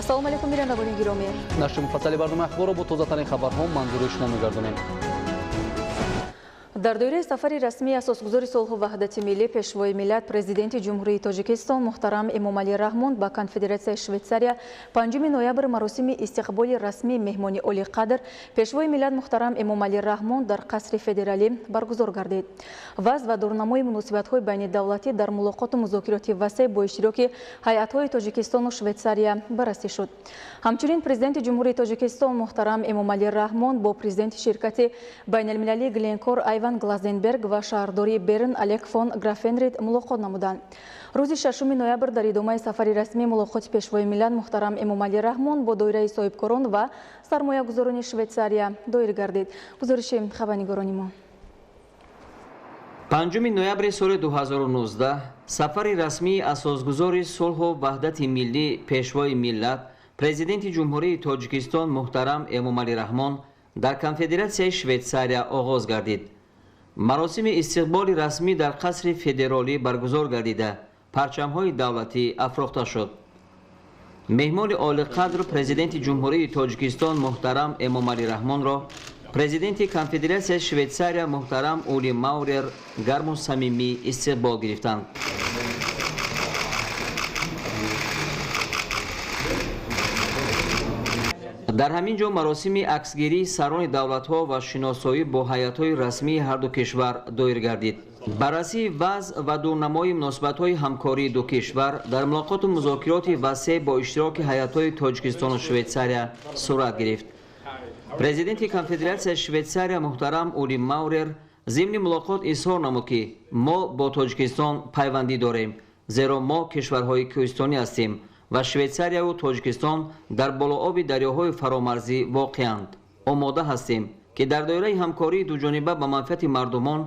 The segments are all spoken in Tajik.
ассалому алайкум бирандагони гиромӣ. нашри муфассали барномаи ахбор бо тозатарин хабарҳо манзури шумо мегардонем. дар доираи сафари расмии асосгузори сулҳу ваҳдати миллӣ пешвои миллат президенти ҷумҳурии Тоҷикистон муҳтарам Эмомалӣ Раҳмон ба Конфедератсияи Швейтсария 5 ноябр маросими истиқболи расмии меҳмони олиқадр пешвои миллат муҳтарам Эмомалӣ Раҳмон дар қасри федералӣ баргузор гардид. Вазъ ва дурнамои муносибатҳои байнидавлатӣ дар мулоқоту музокироти васеъ бо иштироки ҳайатҳои Тоҷикистону Швейтсария баррасӣ шуд. ҳамчунин президенти ҷумҳурии Тоҷикистон муҳтарам Эмомалӣ Раҳмон бо президенти ширкати байналмилалии Гленкор Айван Глазенберг ва шаҳрдори Берн Алек фон Графенрид мулоқот намуданд. рӯзи 6 ноябр дар идомаи сафари расмии мулоқоти пешвои миллат муҳтарам Эмомалӣ Раҳмон бо доираи соҳибкорон ва сармоягузорони Швейтсария доир гардид. гузориши хабарнигорони мо. 5 ноябри соли 2019 сафари расмии асосгузори сулҳу ваҳдати миллӣ пешвои миллат президенти ҷумҳурии Тоҷикистон муҳтарам Эмомалӣ Раҳмон дар Конфедератсияи Швейтсария оғоз гардид. маросими истиқболи расмӣ дар қасри федералӣ баргузор гардида парчамҳои давлатӣ афрохта шуд. меҳмони олиқадр президенти ҷумҳурии Тоҷикистон муҳтарам Эмомалӣ Раҳмонро президенти Конфедератсияи Швейтсария муҳтарам Ули Маурер гарму самимӣ истиқбол гирифтанд. дар ҳамин ҷо маросими аксгирии сарони давлатҳо ва шиносоӣ бо ҳайатҳои расмии ҳарду кишвар доир гардид. баррасии вазъ ва дурнамои муносибатҳои ҳамкории ду кишвар дар мулоқоту музокироти васеъ бо иштироки ҳайатҳои Тоҷикистону Швейтсария сурат гирифт. президенти Конфедератсияи Швейтсария муҳтарам Ули Маурер зимни мулоқот изҳор намуд ки мо бо Тоҷикистон пайвандӣ дорем, зеро мо кишварҳои кӯҳистонӣ ҳастем ва Швейтсарияву Тоҷикистон дар болооби дарёҳои фаромарзӣ воқеанд. омода ҳастем ки дар доираи ҳамкории дуҷониба ба манфиати мардумон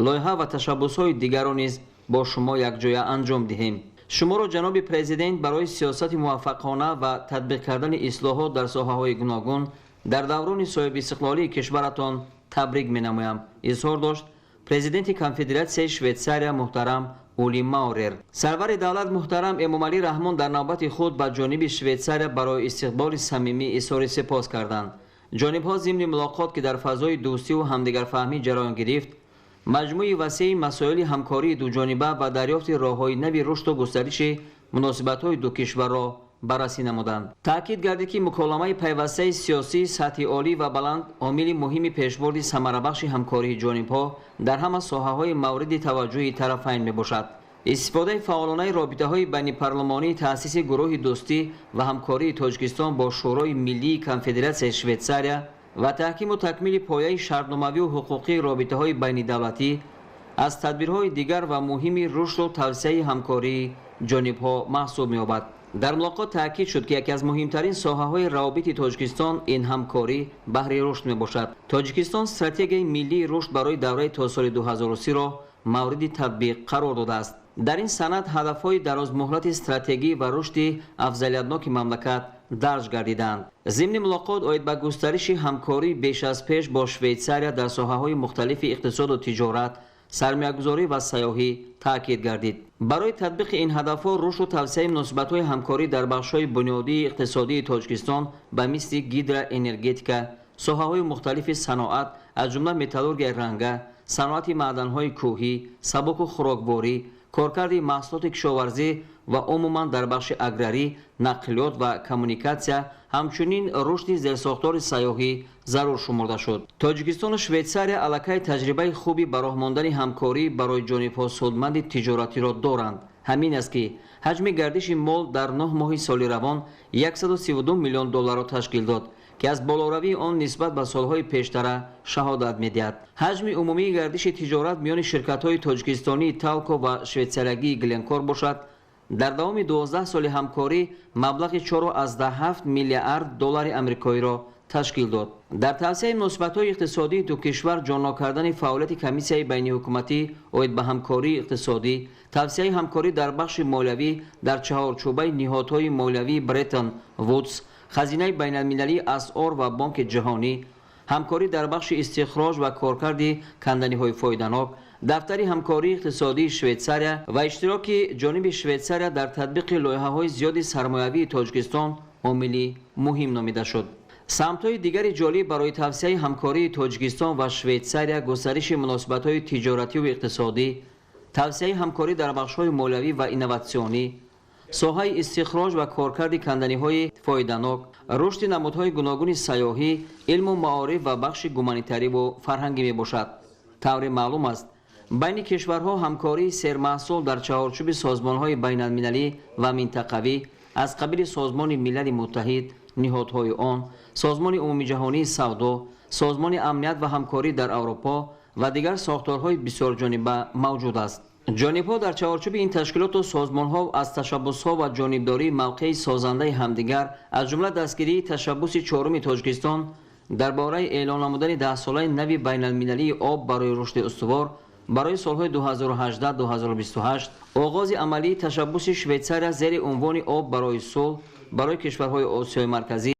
лоиҳа ва ташаббусҳои дигарро низ бо шумо якҷоя анҷом диҳем. шуморо ҷаноби президент барои сиёсати муваффақона ва татбиқ кардани ислоҳот дар соҳаҳои гуногун дар даврони соҳибистиқлолии кишваратон табрик менамоям, изҳор дошт президенти Конфедератсияи Швейтсария муҳтарам Ули Маурер. сарвари давлат муҳтарам Эмомалӣ Раҳмон дар навбати худ ба ҷониби Швейтсария барои истиқболи самимӣ изҳори сипос карданд. ҷонибҳо зимни мулоқот ки дар фазои дӯстиву ҳамдигарфаҳмӣ ҷараён гирифт, маҷмӯи васеи масоили ҳамкории дуҷониба ва дарёфти роҳҳои нави рушду густариши муносибатҳои ду кишварро баррасӣ намуданд. таъкид гардид ки муколамаи пайвастаи сиёсии сатҳи олӣ ва баланд омили муҳими пешбурди самарабахши ҳамкории ҷонибҳо дар ҳама соҳаҳои мавриди таваҷҷӯҳи тарафайн мебошад. истифодаи фаъолонаи робитаҳои байнипарлумонии таъсиси гурӯҳи дӯстӣ ва ҳамкории Тоҷикистон бо шӯрои миллии Конфедератсияи Швейтсария ва таҳкиму такмили пояи шартномавию ҳуқуқии робитаҳои байнидавлатӣ аз тадбирҳои дигар ва муҳими рушду тавсеяи ҳамкории ҷонибҳо маҳсуб меёбад. дар мулоқот таъкид шуд ки яке аз муҳимтарин соҳаҳои равобити Тоҷикистон ин ҳамкорӣ баҳри рушд мебошад. Тоҷикистон стратегияи миллии рушд барои давраи то соли 2030-ро мавриди татбиқ қарор додааст. дар ин санад ҳадафҳои дарозмуҳлати стратегӣ ва рушди афзалиятноки мамлакат дарҷ гардиданд. зимни мулоқот оид ба густариши ҳамкорӣ беш аз пеш бо Швейтсария дар соҳаҳои мухталифи иқтисоду тиҷорат, сармоягузорӣ ва сайёҳӣ таъкид гардид. барои татбиқи ин ҳадафҳо рушду тавсеяи муносибатҳои ҳамкорӣ дар бахшҳои бунёдии иқтисодии Тоҷикистон ба мисли гидроэнергетика, соҳаҳои мухталифи саноат аз ҷумла металлургияи ранга, саноати маъданҳои кӯҳӣ, сабуку хӯрокворӣ, коркарди маҳсулоти кишоварзӣ ва умуман дар бахши аграрӣ, нақлиёт ва коммуникатсия, ҳамчунин рушди зерсохтори сайёҳӣ зарур шумурда шуд. Тоҷикистону Швейтсария аллакай таҷрибаи хуби ба роҳ мондани ҳамкорӣ барои ҷонибҳо судманди тиҷоратиро доранд. ҳамин аст ки ҳаҷми гардиши мол дар 9 моҳи соли равон $132 миллион ташкил дод ки аз болоравии он нисбат ба солҳои пештара шаҳодат медиҳад. ҳаҷми умумии гардиши тиҷорат миёни ширкатҳои тоҷикистонии Талко ва швейтсариягии Гленкор бошад. дар давоми 12 соли ҳамкорӣ маблағи $4.7 миллиард амрикоиро ташкил дод. дар тавсеяи муносибатҳои иқтисодии ду кишвар ҷонно кардани фаъолияти комиссияи байниҳукуматӣ оид ба ҳамкории иқтисодӣ, тавсеяи ҳамкорӣ дар бахши молиявӣ дар чаҳорчӯбаи ниҳодҳои молиявии Бреттон Вудс, хазинаи байналмилалии асъор ва бонки ҷаҳонӣ, ҳамкорӣ дар бахши истихроҷ ва коркарди канданиҳои фоиданок, дафтари ҳамкории иқтисодии Швейтсария ва иштироки ҷониби Швейтсария дар татбиқи лоиҳаҳои зиёди сармоявии Тоҷикистон عاملی مهم نامیده شد. سمت‌های دیگر جالب برای توسعه همکاری تاجیکستان و شویتساریا گسترش مناسبت‌های تجارتی و اقتصادی، توسعه همکاری در بخش‌های مالیوی و اینوواسیونی، ساحه استخراج و کارکرد کندنی‌های فایده‌ناک، رشد نمودهای گوناگون سیاحی، علم و معارف و بخش گومانیتری و فرهنگی میباشد. طور معلوم است بین کشورها همکاری سرمحصول در چهارچوب سازمان‌های بین‌المللی و منطقوی از قبیل سازمان ملل متحد، نهادهای آن، سازمان عمومی جهانی سودا، سازمان امنیت و همکاری در اروپا و دیگر ساختارهای بسیار جانبه موجود است. جانبها در چهارچوب این تشکیلات و سازمان‌ها از تشبس‌ها و جانبداری موقع سازنده همدیگر از جمله دستگیری تشبس چهارم تاجیکستان درباره اعلان نمودن 10 ساله نوی بین‌المللی آب برای رشد استوار برای سال‌های 2018-2028، آغاز عملی تشبس شویتساریا زیر عنوان آب برای صلح برای کشورهای آسیای مرکزی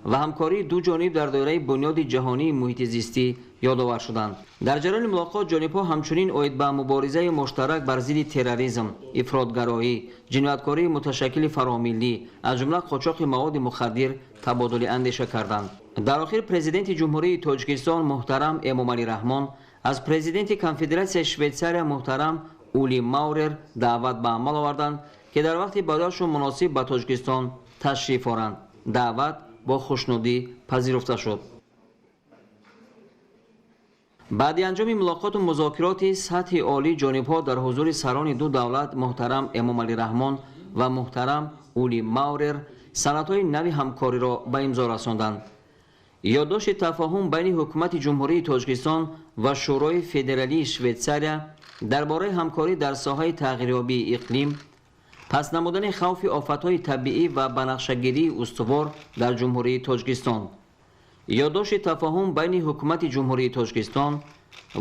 و همکاری دو جانب در دایره بنیاد جهانی محیط زیستی یادآور شدند. در جریان ملاقات جانب‌ها همچنین اید به مبارزه مشترک بر ضد تروریسم، افراطگرایی، جنایتکاری متشکل فراملی از جمله قاچاق مواد مخدر تبادل اندیشه کردند. در آخر پرزیدنت جمهوری تاجیکستان محترم امامعلی رحمان از پرزیدنت کنفدراسیای شویتساریا محترم اولی ماورر دعوت به عمل آوردند که در وقت بازگشتشون مناسب به تاجیکستان تشریف آورند. دعوت با خوشنودی پذیرفته شد. بعد انجام ملاقات و مذاکرات سطح عالی جانب‌ها در حضور سران دو دولت محترم امامعلی رحمان و محترم اولی ماورر سندهای نوی همکاری را به امضا رساندند. یادداشت تفاهم بین حکومت جمهوری تاجیکستان و شورای فدرالی شویتساریا درباره همکاری در ساحه تغییریابی اقلیم، پس نمودن خوف آفت‌های طبیعی و بنفشه‌گیری استوار در جمهوری تاجیکستان، یادداشت تفاهم بین حکومت جمهوری تاجیکستان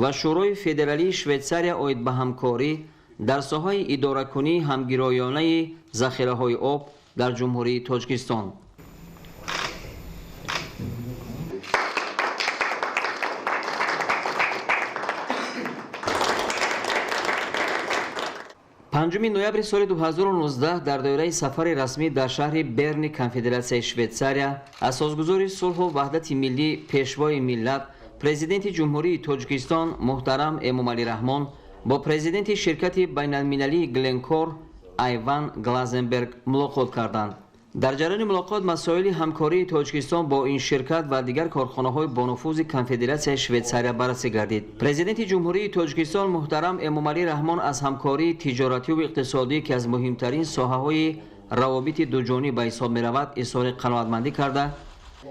و شورای فدرالی شویتساریا آید به همکاری در ساحه اداره‌کنی همگرایانه ذخیره‌های آب در جمهوری تاجیکستان. پنجم نوامبر سال 2019 در دایره سفر رسمی در شهر برن کنفدراسیای شویتساریا اساسگذار صلح و وحدت ملی پیشوای ملت پرزیدنت جمهوری تاجیکستان محترم امامعلی رحمان با پرزیدنت شرکت بین‌المللی گلنکور ایوان گلازنبرگ ملاقات کردند. در جریان ملاقات مسائل همکاری تاجیکستان با این شرکت و دیگر کارخانه‌های بانفوذ کنفدراسیای شویتساریا بررسی گردید. پرزیدنت جمهوری تاجیکستان محترم امامعلی رحمان از همکاری تجارتی و اقتصادی که از مهمترین ساحه‌های روابط دوجانبه به حساب می‌رود اظهار قناعتمندی کرده،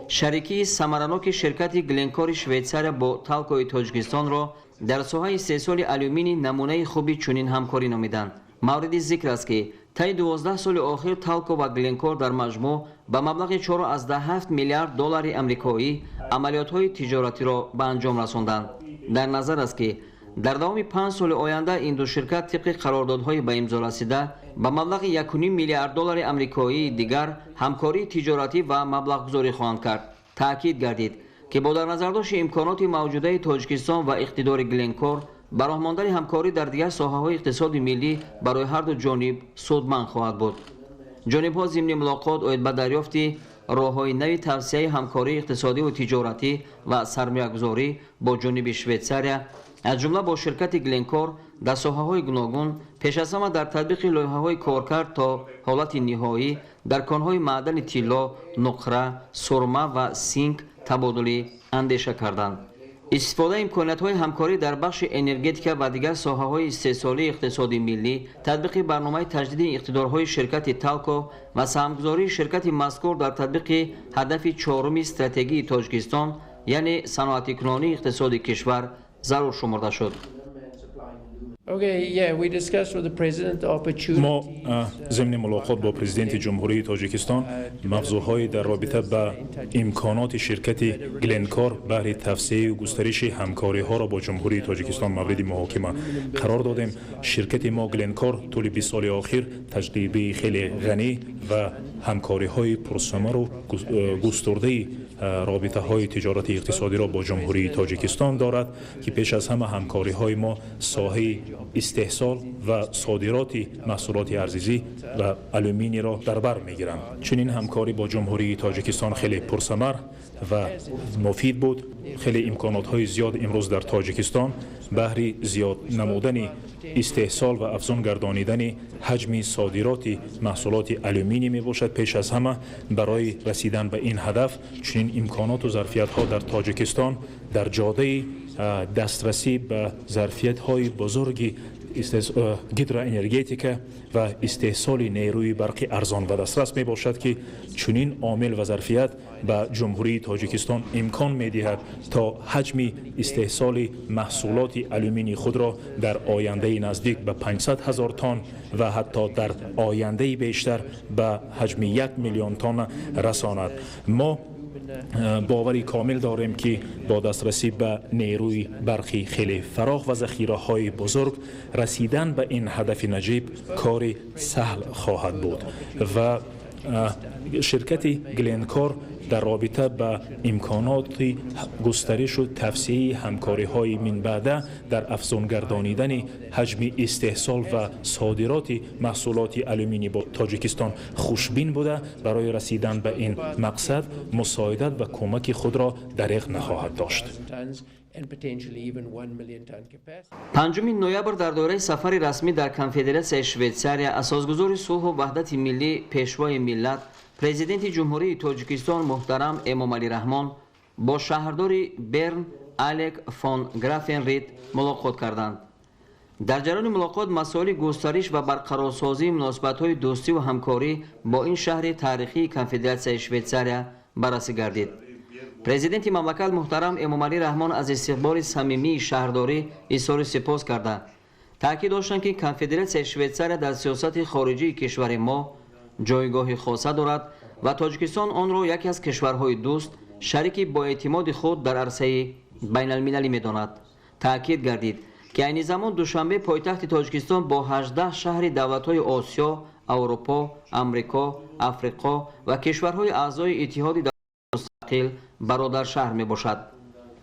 شریکی ثمرناک شرکت گلنکور شویتساریا با تالکوی تاجیکستان را در ساحه استحصال آلومینی نمونه خوبی چنین همکاری نامیدند. مورد ذکر است که طی 12 سال آخر تالکو و گلنکور در مجموع به مبلغ 4.7 میلیارد دلار آمریکایی عملیات‌های تجارتی را به انجام رساندند. در نظر است که در دوام 5 سال آینده این دو شرکت طبق قراردادهای به امضا رسیده به مبلغ 1.5 میلیارد دلار آمریکایی دیگر همکاری تجارتی و مبلغ گذاری خواهند کرد. تأکید گردید که با در نظر داشت امکانات موجوده تاجیکستان و اقتدار گلنکور برای ماندن همکاری در دیگر ساحه‌های اقتصاد ملی برای هر دو جانب سودمند خواهد بود. جانب‌ها ضمن ملاقات اید به دریافت راه‌های نوی توسعه همکاری اقتصادی و تجارتی و سرمایه‌گذاری با جانب شویتساریا از جمله با شرکت گلنکور در ساحه‌های گوناگون پیش از همه در تطبیق لایحه‌های کارکرد تا حالت نهایی در کان‌های معدن طلا، نقره، سرمه و سینک تبادل اندیشه کردند. استفاده امکانات‌های همکاری در بخش انرژتیک و دیگر ساحه‌های استحصالی اقتصادی ملی، تطبیق برنامه تجدید اقتدارهای شرکت تالکو و سهام‌گذاری شرکت مذکور در تطبیق هدف چهارم استراتژی تاجیکستان یعنی صنعتی‌کنی اقتصاد کشور ضرور شمرده شد. ما ضمن ملاقات با پرزیدنت جمهوری تاجیکستان موضوعهای در رابطه با امکانات شرکت گلنکور برای توسعه و گسترش همکاری ها را با جمهوری تاجیکستان مورد محاکمه قرار دادیم. شرکت ما گلنکور طول 20 سال اخیر تجربه خیلی غنی و همکاری‌های پرثمر و گسترده رابطه‌های تجارتی اقتصادی را با جمهوری تاجیکستان دارد که پیش از همه همکاری‌های ما ساحه استحصال و صادرات محصولات ارزی و آلومینی را در بر می‌گیرند. چنین همکاری با جمهوری تاجیکستان خیلی پرثمر و مفید بود. خیلی امکانات‌های زیاد امروز در تاجیکستان بهر زیاد نمودن استحصال و افزون گردانیدن حجم صادرات محصولات آلومینی می باشد. پیش از همه برای رسیدن به این هدف چنین امکانات و ظرفیت‌ها در تاجیکستان در جاده دسترسی به ظرفیت‌های بزرگ هیدروانرژتیک و استحصال نیروی برقی ارزان و دسترس می باشد که چنین عامل و ظرفیت به جمهوری تاجیکستان امکان می دهد تا حجم استحصال محصولات آلومینی خود را در آینده نزدیک به 500,000 تن و حتی در آینده بیشتر به حجم 1 میلیون تن رساند. ما باوری کامل داریم که با دسترسی به نیروی برقی خیلی فراخ و ذخیره‌های بزرگ رسیدن به این هدف نجیب کار سهل خواهد بود و شرکت گلنکار در رابطه با امکانات گسترش و توسعه همکاری‌های من بعد در افزون گردانیدن حجم استحصال و صادرات محصولات آلومینی با تاجیکستان خوشبین بوده برای رسیدن به این مقصد مساعدت و کمک خود را دریغ نخواهد داشت. 5 نوامبر در دوره سفر رسمی در کنفدراسیای شویتساریا اساسگذار صلح و وحدت ملی پیشوای ملت پرزیدنت جمهوری تاجیکستان محترم امامعلی رحمان با شهردار برن الک فون گرافنریت ملاقات کردند. در جریان ملاقات مسائل گسترش و برقرارسازی مناسبت‌های دوستی و همکاری با این شهر تاریخی کنفدراسیای شویتساریا بررسی گردید. پرزیدنت مملکت محترم امامعلی رحمان از استقبال صمیمی شهرداری اظهار سپاس کرده تاکید داشتند که کنفدراسیای شویتساریا در سیاست خارجی کشور ما جایگاه خاصه دارد و تاجیکستان آن را یکی از کشورهای دوست شریک با اعتماد خود در عرصه بین المللی می‌داند. تاکید گردید که این زمان دوشنبه پایتخت تاجیکستان با 18 شهر دولت‌های آسیا، اروپا، امریکا، افریقا و کشورهای اعضای اتحاد مستقل برادر شهر می باشد.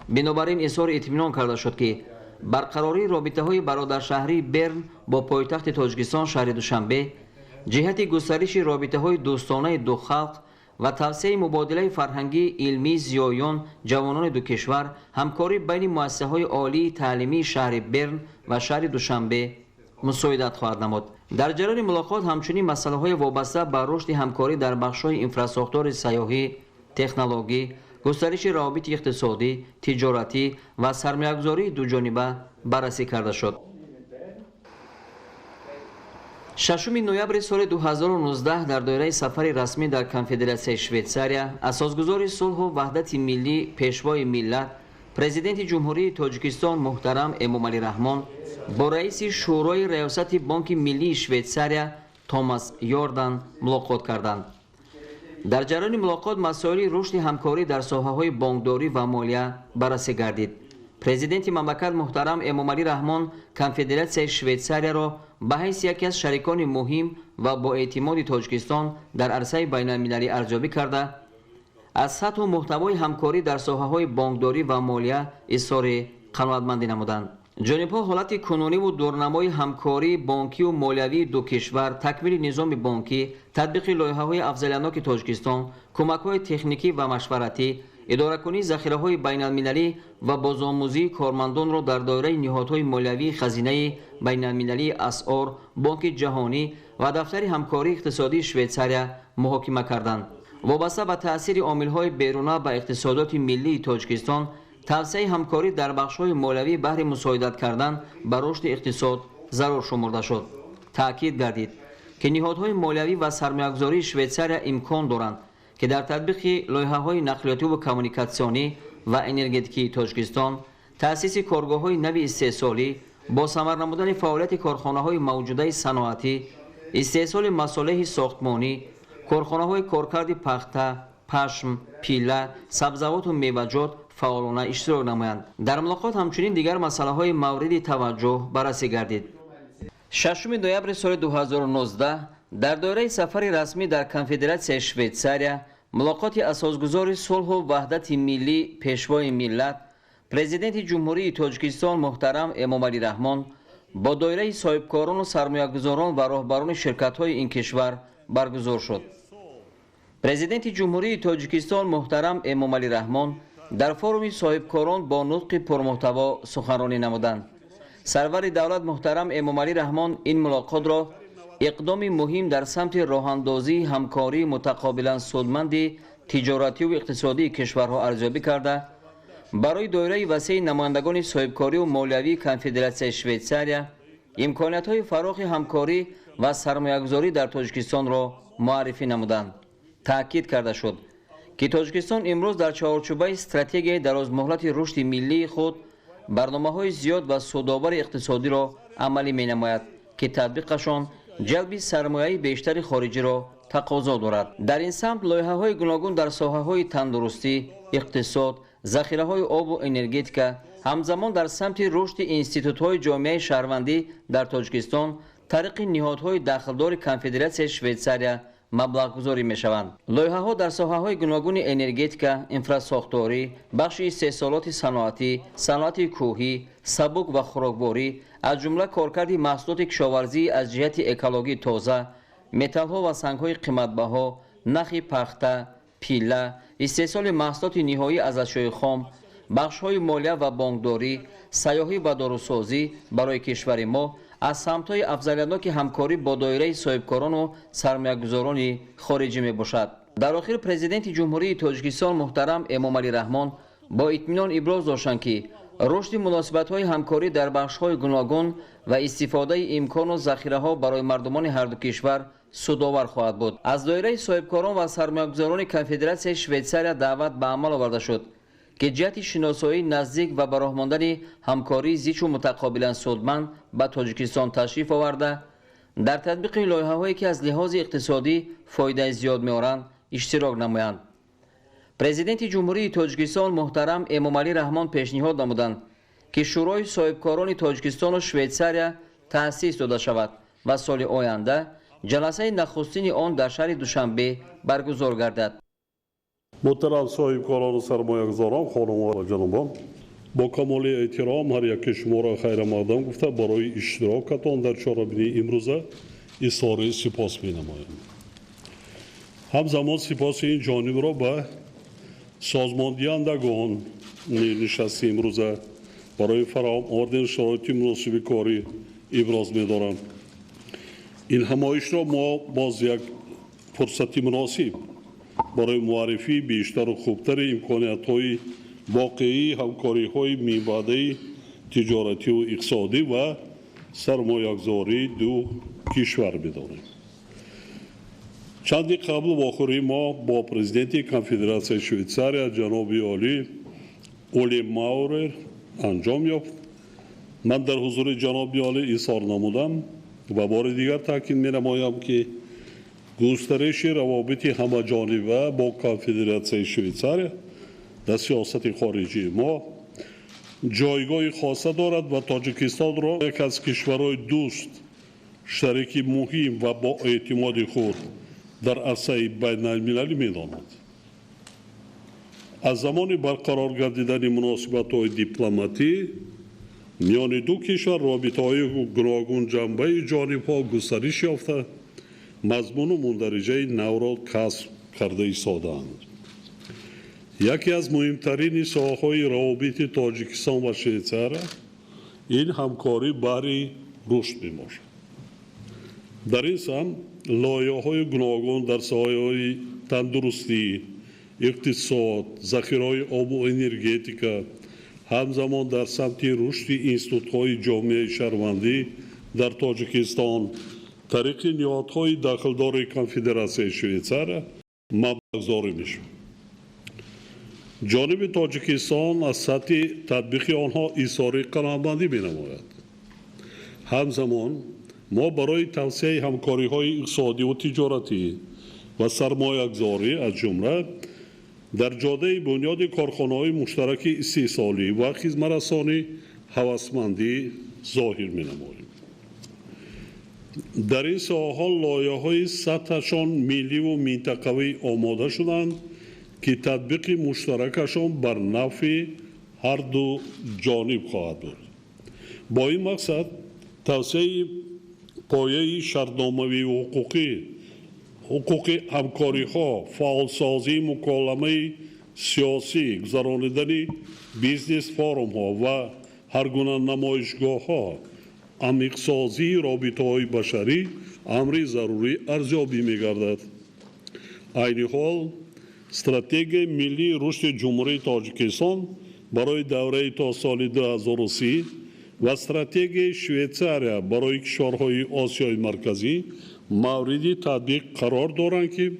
بنابراین اظهار اطمینان کرده شد که برقراری رابطه‌های برادر شهری برن با پایتخت تاجیکستان شهر دوشنبه جهت گسترش رابطه‌های دوستانه دو خلق و توسعه مبادله فرهنگی علمی زیایان جوانان دو کشور همکاری بین مؤسسه‌های عالی تعلیمی شهر برن و شهر دوشنبه مساعدت خواهد نمود. در جریان ملاقات همچنین مسائل وابسته به رشد همکاری در بخش‌های اینفراستراکتور سیاحی، تکنولوژی، گسترش روابط اقتصادی، تجارتی و سرمایه‌گذاری دوجانبه بررسی کرده شد. 6 نوامبر سال 2019 در دایره سفر رسمی در کنفدراسیای شویتساریا اساسگذار صلح و وحدت ملی پیشوای ملت پرزیدنت جمهوری تاجیکستان محترم امامعلی رحمان با رئیس شورای ریاست بانک ملی شویتساریا توماس یوردان ملاقات کردند. در جریان ملاقات مسائل رشد همکاری در ساحه‌های بانکداری و مالیه بررسی گردید. پرزیدنت مملکت محترم امامعلی رحمان کنفدراسیای شویتساریا را به حیث یکی از شریکان مهم و با اعتماد تاجیکستان در عرصه بین المللی ارزیابی کرده از سطح و محتوای همکاری در ساحه‌های بانکداری و مالیه اظهار قناعتمندی نمودند. جانب‌ها حالت کنونی و دورنمای همکاری بانکی و مالیوی دو کشور، تکمیل نظام بانکی، تطبیق لایحه‌های افضلانه تاجیکستان، کمک‌های تکنیکی و مشورتی، اداره‌کنی ذخیره‌های بین‌المللی و بازآموزی کارمندان را در دایره نهادهای مالیوی خزینه بین‌المللی اسعار، بانک جهانی و دفتر همکاری اقتصادی شویتساریا محاکمه کردند. وابسته به تأثیر عامل‌های بیرونه به اقتصادات ملی تاجیکستان، توسعه همکاری در بخش‌های مالیوی بهر مساعدت کردن به رشد اقتصاد ضرور شمرده شد. تأکید گردید که نهادهای مالیوی و سرمایه‌گذاری شویتساریا امکان دارند که در تطبیق لایحه‌های نقلیاتی و کمیونیکاسیونی و انرژتیکی تاجیکستان، تأسیس کارگاه‌های نوی استحصالی، با ثمر نمودن فعالیت کارخانه‌های موجوده صنعتی، استحصال مصالح ساختمانی، کارخانه‌های کارکرد پخته، پشم، پیله، سبزیجات و میوه‌جات فعالانه اشتراک نمایند. در ملاقات همچنین دیگر مسائل مورد توجه بررسی گردید. 6 نوامبر سال 2019 در دوره سفر رسمی در کنفدراسیای شویتساریا ملاقات اساسگذار صلح و وحدت ملی پیشوای ملت پرزیدنت جمهوری تاجیکستان محترم امامعلی رحمان با دایره صاحبکاران و سرمایه‌گذاران و راهبران شرکت‌های این کشور برگزار شد. پرزیدنت جمهوری تاجیکستان محترم امامعلی رحمان در فوروم صاحبکاران با نطق پرمحتوا سخنرانی نمودند. سرور دولت محترم امامعلی رحمان این ملاقات را اقدام مهم در سمت راه‌اندازی همکاری متقابلا سودمند تجارتی و اقتصادی کشورها ارزیابی کرده برای دایره وسیع نمایندگان صاحبکاری و مالیوی کنفدراسیای شویتساریا امکانیت‌های فراخ همکاری و سرمایه‌گذاری در تاجیکستان را معرفی نمودند. تأکید کرده شد که تاجیکستان امروز در چارچوبه استراتژی درازمهلت رشد ملی خود برنامه‌های زیاد و سودآور اقتصادی را عملی می‌نماید که تطبیقشان جلب سرمایه بیشتر خارجی را تقاضا دارد. در این سمت لایحه‌های گوناگون در ساحه‌های تندرستی، اقتصاد، ذخیره‌های آب و انرژتیک همزمان در سمت رشد انستیتوت‌های جامعه شهروندی در تاجیکستان طریق نهادهای دخلدار کنفدراسیای شویتساریا مبلغ گذاری می شوند. لایحه‌ها در ساحه‌های گوناگون انرژتیک، انفراساختاری، بخش استحصالات صنعتی، صنعت کوهی، سبک و خوراکباری از جمله کارکرد محصولات کشاورزی از جهت اکولوژی تازه، متال‌ها و سنگ‌های قیمت‌بها، نخ پخته، پیله، استحصال محصولات نهایی از اشیاء خام، بخش‌های مالیه و بانکداری، سیاحی و داروسازی برای کشور ما از سمت‌های افزایش‌یابی همکاری با دایره صاحبکاران و سرمایه‌گذاران خارجی می‌باشد. در آخر پرزیدنت جمهوری تاجیکستان محترم امامعلی رحمان با اطمینان ابراز داشتند که رشد مناسبت‌های همکاری در بخش‌های گوناگون و استفاده امکان و ذخیره‌ها برای مردمان هر دو کشور سودآور خواهد بود. از دایره صاحبکاران و سرمایه‌گذاران کنفدراسیای شویتساریا دعوت به عمل آورده شد که جهت شناسایی نزدیک و به راه ماندن همکاری زیچ و متقابلا سودمند به تاجیکستان تشریف آورده در تطبیق لایحه‌هایی که از لحاظ اقتصادی فایده زیاد می‌آورند اشتراک نمایند. پرزیدنت جمهوری تاجیکستان محترم امامعلی رحمان پیشنهاد نمودند که شورای صاحبکاران تاجیکستان و شویتساریا تأسیس داده شود و سال آینده جلسه نخستین آن در شهر دوشنبه برگزار گردد. محترم صاحبکاران و سرمایه‌گذاران، خانم‌ها و جنابان، با کمال احترام هر یک شما را خیر مقدم گفته برای اشتراکتان در چهاربینی امروزه اظهار سپاس می‌نمایم. همزمان سپاس این جانب را به سازماندهندگان نشست امروزه برای فراهم آوردن شرایط مناسب کاری ابراز می‌دارم. این همایش را ما باز یک فرصتی مناسب برای معرفی بیشتر و خوبتر امکانیت‌های واقعی همکاری‌های میانبرده تجارتی و اقتصادی و سرمایه‌گذاری دو کشور بدانیم. چندی قبل و آخری ما با پرزیدنت کنفدراسیای شویتساریا جناب اولی ماورر انجام یافت. من در حضور جناب عالی اظهار نمودم و بار دیگر تاکید می‌نمایم که گسترش روابط همه‌جانبه با کنفدراسیای شویتساریا در سیاست خارجی ما جایگاه خاصه دارد و تاجیکستان را یک از کشورهای دوست، شریک مهم و با اعتماد خود در عرصه بین المللی می‌داند. از زمان برقرار گردیدن مناسبت‌های دیپلماتی میان دو کشور رابطه‌های گوناگون جنبه جانب‌ها گسترش یافته، مضمون و مندرجه نو را کسب کرده ایستاده‌اند. یکی از مهمترین ساحه‌های روابط تاجیکستان و شویتساریا این همکاری برای رشد می‌باشد. در این سمت لایحه‌های گوناگون در ساحه‌های تندرستی، اقتصاد، ذخیره‌های آب و انرژتیک همزمان در سمت رشد انستیتوت‌های جامعه شهروندی در تاجیکستان طریق نهادهای داخلدار کنفدراسیای شویتساریا مبلغ می‌شود. جانب تاجیکستان از سطح تطبیق آنها اظهار قناعتمندی می‌نماید. همزمان ما برای توسعه همکاری‌های اقتصادی و تجارتی و سرمایه‌گذاری از جمله در جاده بنیاد کارخانه‌های مشترک استحصالی و خدمت‌رسانی هوسمندی ظاهر می‌نماییم. در این ساحه لایه‌های سطحشان ملی و منطقوی آماده شدند که تطبیق مشترکشان بر نفع هر دو جانب خواهد بود. با این مقصد توسعه پایه شرطنامه‌ای و حقوق همکاری‌ها، فعالسازی مکالمه سیاسی، گذراندن بیزنس فورم‌ها و هر گونه نمایشگاه‌ها، عمیق‌سازی رابطه‌های بشری امری ضروری ارزیابی می‌گردد. عین حال استراتژی ملی رشد جمهوری تاجیکستان برای دوره تا سال 2030 و استراتژی شویتساریا برای کشورهای آسیای مرکزی مورد تطبیق قرار دارند که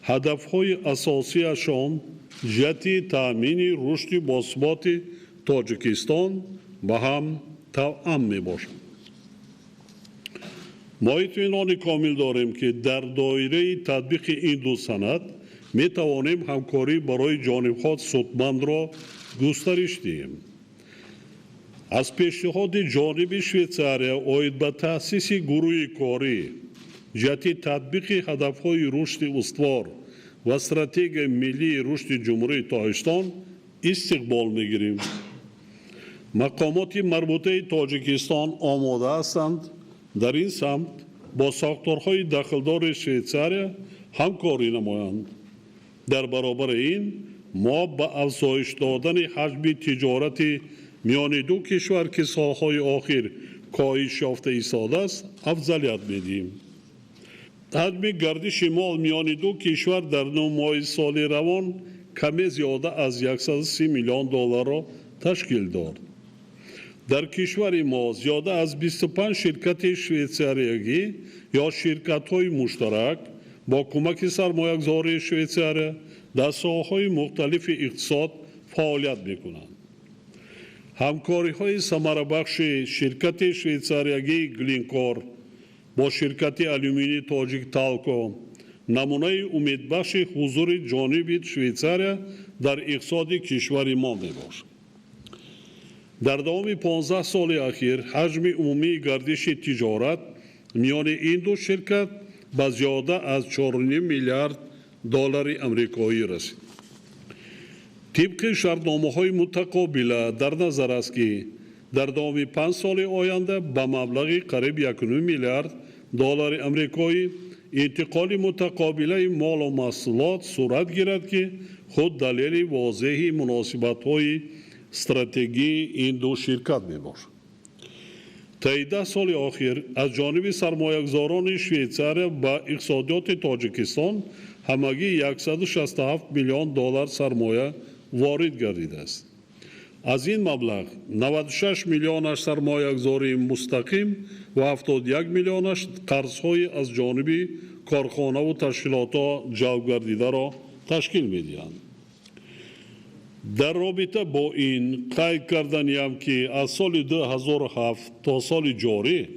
هدفهای اساسیشان جهت تأمین رشد باثبات تاجیکستان با هم توأم میباشند. ما اطمینان کامل داریم که در دایره تطبیق این دو سند می توانیم همکاری برای جانبها سودمند را گسترش دهیم. از پیشنهاد جانب شویتساریا اوید به تأسیس گروه کاری جهت تطبیق هدفهای رشد استوار و استراتژی ملی رشد جمهوری تاجیکستان استقبال میگیریم. مقامات مربوطه تاجیکستان آماده هستند در این سمت با ساختارهای داخلدار شویتساریا همکاری نمایند. در برابر این ما به افزایش دادن حجم تجارت میان دو کشور که سالهای آخر کاهش یافته ایستاده است افضلیت میدیم. حجم گردش مال میان دو کشور در 9 ماه سال روان کمی زیاده از 130 میلیون دلار را تشکیل داد. در کشور ما زیاده از 25 شرکت شویتساریایی یا شرکت‌های مشترک با کمک سرمایه‌گذاری شویتساریا در ساحه‌های مختلف اقتصاد فعالیت می‌کنند. همکاری‌های ثمره‌بخش شرکت شویتساریایی گلینکور با شرکت آلومینی تاجیک تالکو نمونه امیدبخش حضور جانب شویتساریا در اقتصاد کشور ما میباشد. در دوام 15 سال اخیر حجم عمومی گردش تجارت میان این دو شرکت به زیاده از 4.5 میلیارد دلار آمریکایی رسید. طبق شرطنامه‌های متقابل در نظر است که در دوام 5 سال آینده به مبلغ قریب 1.5 میلیارد دلار آمریکایی انتقال متقابل مال و محصولات صورت گیرد که خود دلیل واضح مناسبت‌های استراتژی این دو شرکت میباشد. طی 10 سال اخیر از جانب سرمایه‌گذاران شویتساریا به اقتصادیات تاجیکستان همگی 167 میلیون دلار سرمایه وارد گردیده است. از این مبلغ 96 میلیونش سرمایه‌گذاری مستقیم و 71 میلیونش قرض‌های از جانب کارخانه و تشکیلات جلب گردیده را تشکیل می‌دهند. در رابطه با این قید کردنیم که از سال 2007 تا سال جاری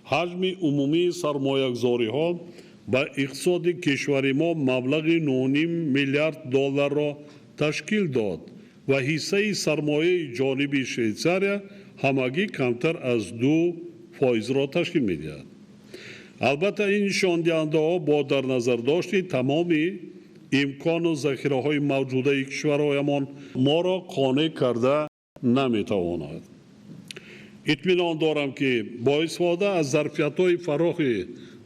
حجم عمومی سرمایه‌گذاری ها به اقتصاد کشور ما مبلغ 9.5 میلیارد دلار را تشکیل داد و حصه سرمایه جانب شویتساریا همگی کمتر از 2% را تشکیل می‌دهد. البته این نشان دهنده ها با در نظر داشت تمامی امکان و ذخیره های موجوده کشورهایمان ما را قانع کرده نمیتواند. اطمینان دارم که با استفاده از ظرفیت های فراخی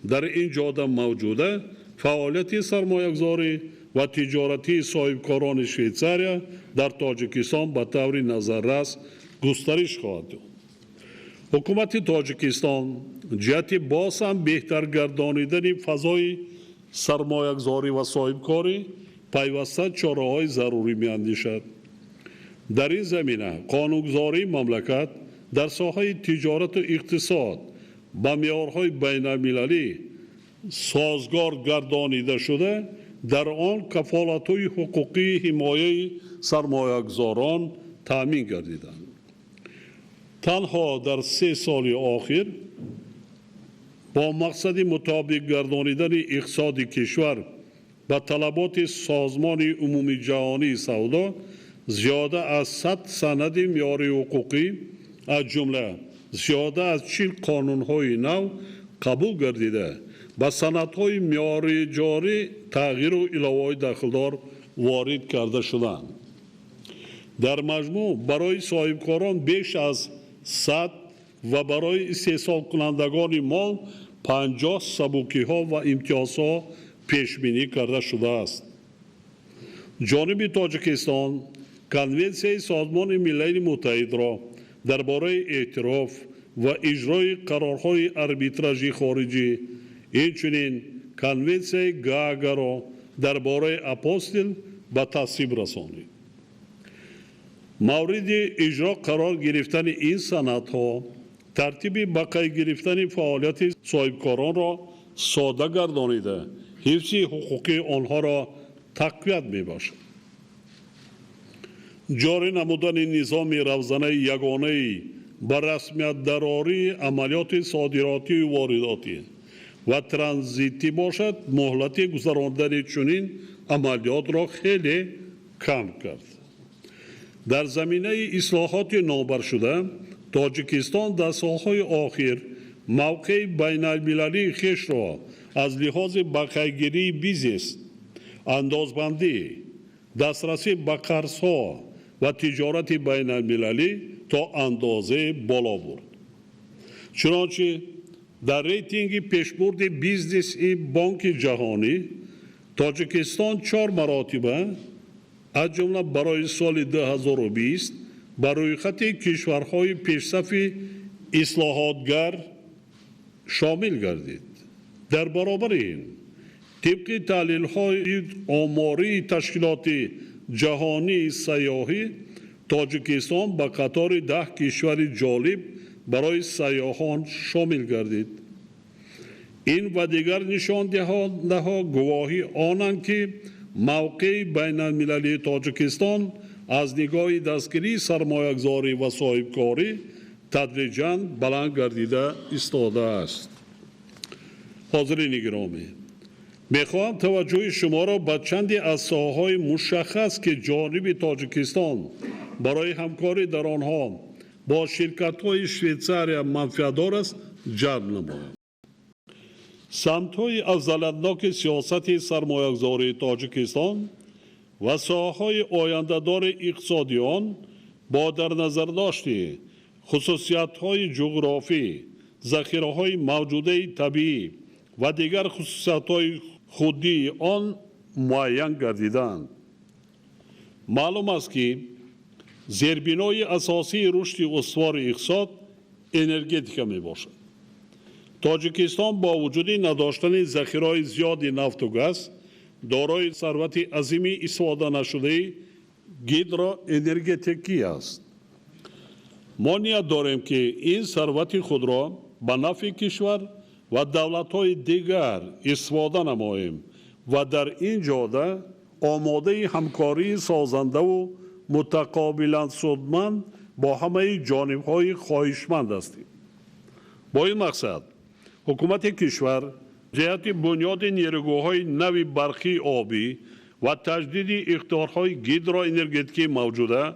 در این جاده موجوده فعالیت سرمایه‌گذاری و تجارتی صاحبکاران شویتساریا در تاجیکستان به طور نظررس گسترش خواهد یافت. حکومت تاجیکستان جهت باز هم بهتر گردانیدن فضای سرمایه‌گذاری و صاحبکاری پیوسته چاره‌های ضروری می‌اندیشد. در این زمینه قانونگذاری مملکت در ساحه تجارت و اقتصاد با معیارهای بین‌المللی سازگار گردانیده شده در آن کفالت‌های حقوقی حمایه سرمایه‌گذاران تأمین گردیدند. تنها در 3 سال آخر با مقصد مطابق گردانیدن اقتصاد کشور به طلبات سازمان عمومی جهانی سودا زیاده از 100 سند معیاری حقوقی از جمله زیاده از 40 قانون‌های نو قبول گردیده با سندهای معیاری جاری تغییر و علاوه‌های داخلدار وارد کرده شدند. در مجموع برای صاحبکاران بیش از 100 و برای استحصال کنندگان مال 50 سبوکی ها و امتیازها پیش بینی کرده شده است. جانب تاجیکستان کنونسیای سازمان ملل متحد را درباره اعتراف و اجرای قرارهای آربیتراژی خارجی، اینچنین کنونسیای گاگا را درباره اپوستل به تصویب رسانید. مورد اجرا قرار گرفتن این سندها ترتیب بقای گرفتن فعالیت صاحبکاران را ساده گردانیده حفظ حقوق آنها را تقویت می باشد. جاری نمودن نظام روزانه یگانه با رسمیت دراری عملیات صادراتی و وارداتی و ترانزیتی باشد مهلت گذراندن چنین عملیات را خیلی کم کرد. در زمینه اصلاحات نامبر شده تاجیکستان در سالهای آخر موقع بین المللی خویش را از لحاظ بقایه‌گیری بیزنس، اندازبندی، دسترسی به قرضها و تجارت بین المللی تا اندازه بالا برد. چنانچه در ریتینگ پیشبرد بیزنس بانک جهانی تاجیکستان 4 مراتبه از جمله برای سال 2020 بر روی خط کشورهای پیشصف اصلاحاتگر شامل گردید. در برابر این طبق تحلیل‌های آماری تشکیلات جهانی سیاحی تاجیکستان به قطار 10 کشور جالب برای سیاحان شامل گردید. این و دیگر نشان‌دهنده‌ها گواهی آنند که موقع بین المللی تاجیکستان از نگاه دستگیری سرمایه‌گذاری و صاحبکاری تدریجاً بلند گردیده ایستاده است. حاضرین گرامی، میخواهم توجه شما را به چندی از ساحه‌های مشخص که جانب تاجیکستان برای همکاری در آنها با شرکت‌های شویتزاریا منفعت‌دار است جلب نمایم. سمت‌های افضل‌الناک سیاست سرمایه‌گذاری تاجیکستان و ساحه‌های آینده‌دار اقتصادی آن با در نظر داشته خصوصیت‌های جغرافی، ذخیره‌های موجوده طبیعی و دیگر خصوصیت‌های خودی آن معین گردیدند. معلوم است که زیربنای اساسی رشد استوار اقتصاد انرژتیکا می باشد. تاجیکستان با وجود نداشتن ذخیره‌های زیاد نفت و گاز دارای ثروت عظیم استفاده نشده گیدرو انرژتیکی است. ما نیت داریم که این ثروت خود را به نفع کشور و دولت‌های دیگر استفاده نماییم و در این جهت آماده همکاری سازنده و متقابلا سودمند با همه جانب‌های خواهشمند هستیم. با این مقصد حکومت کشور جهت بنیاد نیروگاه‌های نو برقی آبی و تجدید اختیارهای گیدرو انرژتیکی موجوده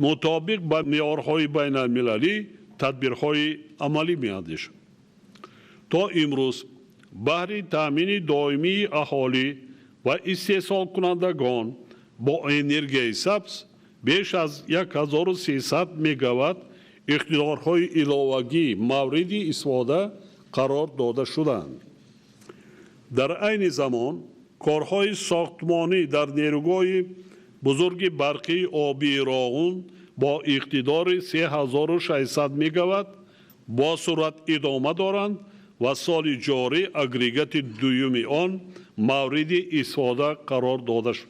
مطابق با معیارهای بین المللی تدبیرهای عملی می‌اندیشد. تا امروز بهره تامین دائمی اهالی و استحصال کنندگان با انرژی سبز بیش از 1300 مگاوات اختیارهای علاوه‌ای مورد استفاده قرار داده شدند. در عین زمان کارهای ساختمانی در نیروگاه بزرگ برقی آبی راغون با اقتدار 3600 مگاوات با سرعت ادامه دارند و سال جاری اگریگات دوم آن مورد استفاده قرار داده شد.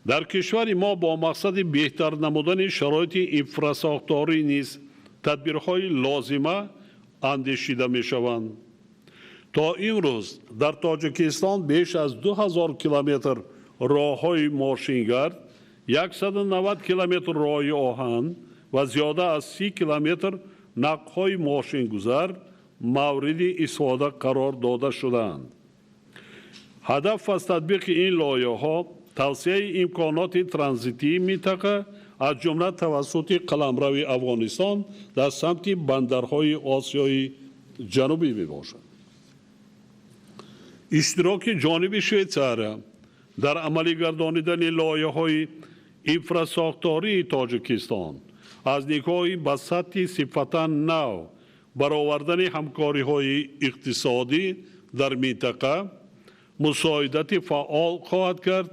در کشور ما با مقصد بهتر نمودن شرایط انفراستراکچوری نیز تدبیرهای لازمه اندیشیده می شوند. تا امروز در تاجیکستان بیش از 2000 کیلومتر راههای ماشینگرد، 190 کیلومتر راه آهن و زیاده از 30 کیلومتر نقل‌های ماشینگذار مورد استفاده قرار داده شدند. هدف از تطبیق این لایحه‌ها توسعه امکانات ترانزیتی منطقه از جمله توسط قلمرو افغانستان در سمت بندرهای آسیای ҷанубӣ мебошад. иштироки ҷониби швейтсария дар амалӣ гардонидани лоиҳаҳои инфрасохтории Тоҷикистон аз нигоҳи ба сатҳи сифатан нав баровардани ҳамкориҳои иқтисодӣ дар минтақа мусоидати фаъол хоҳад кард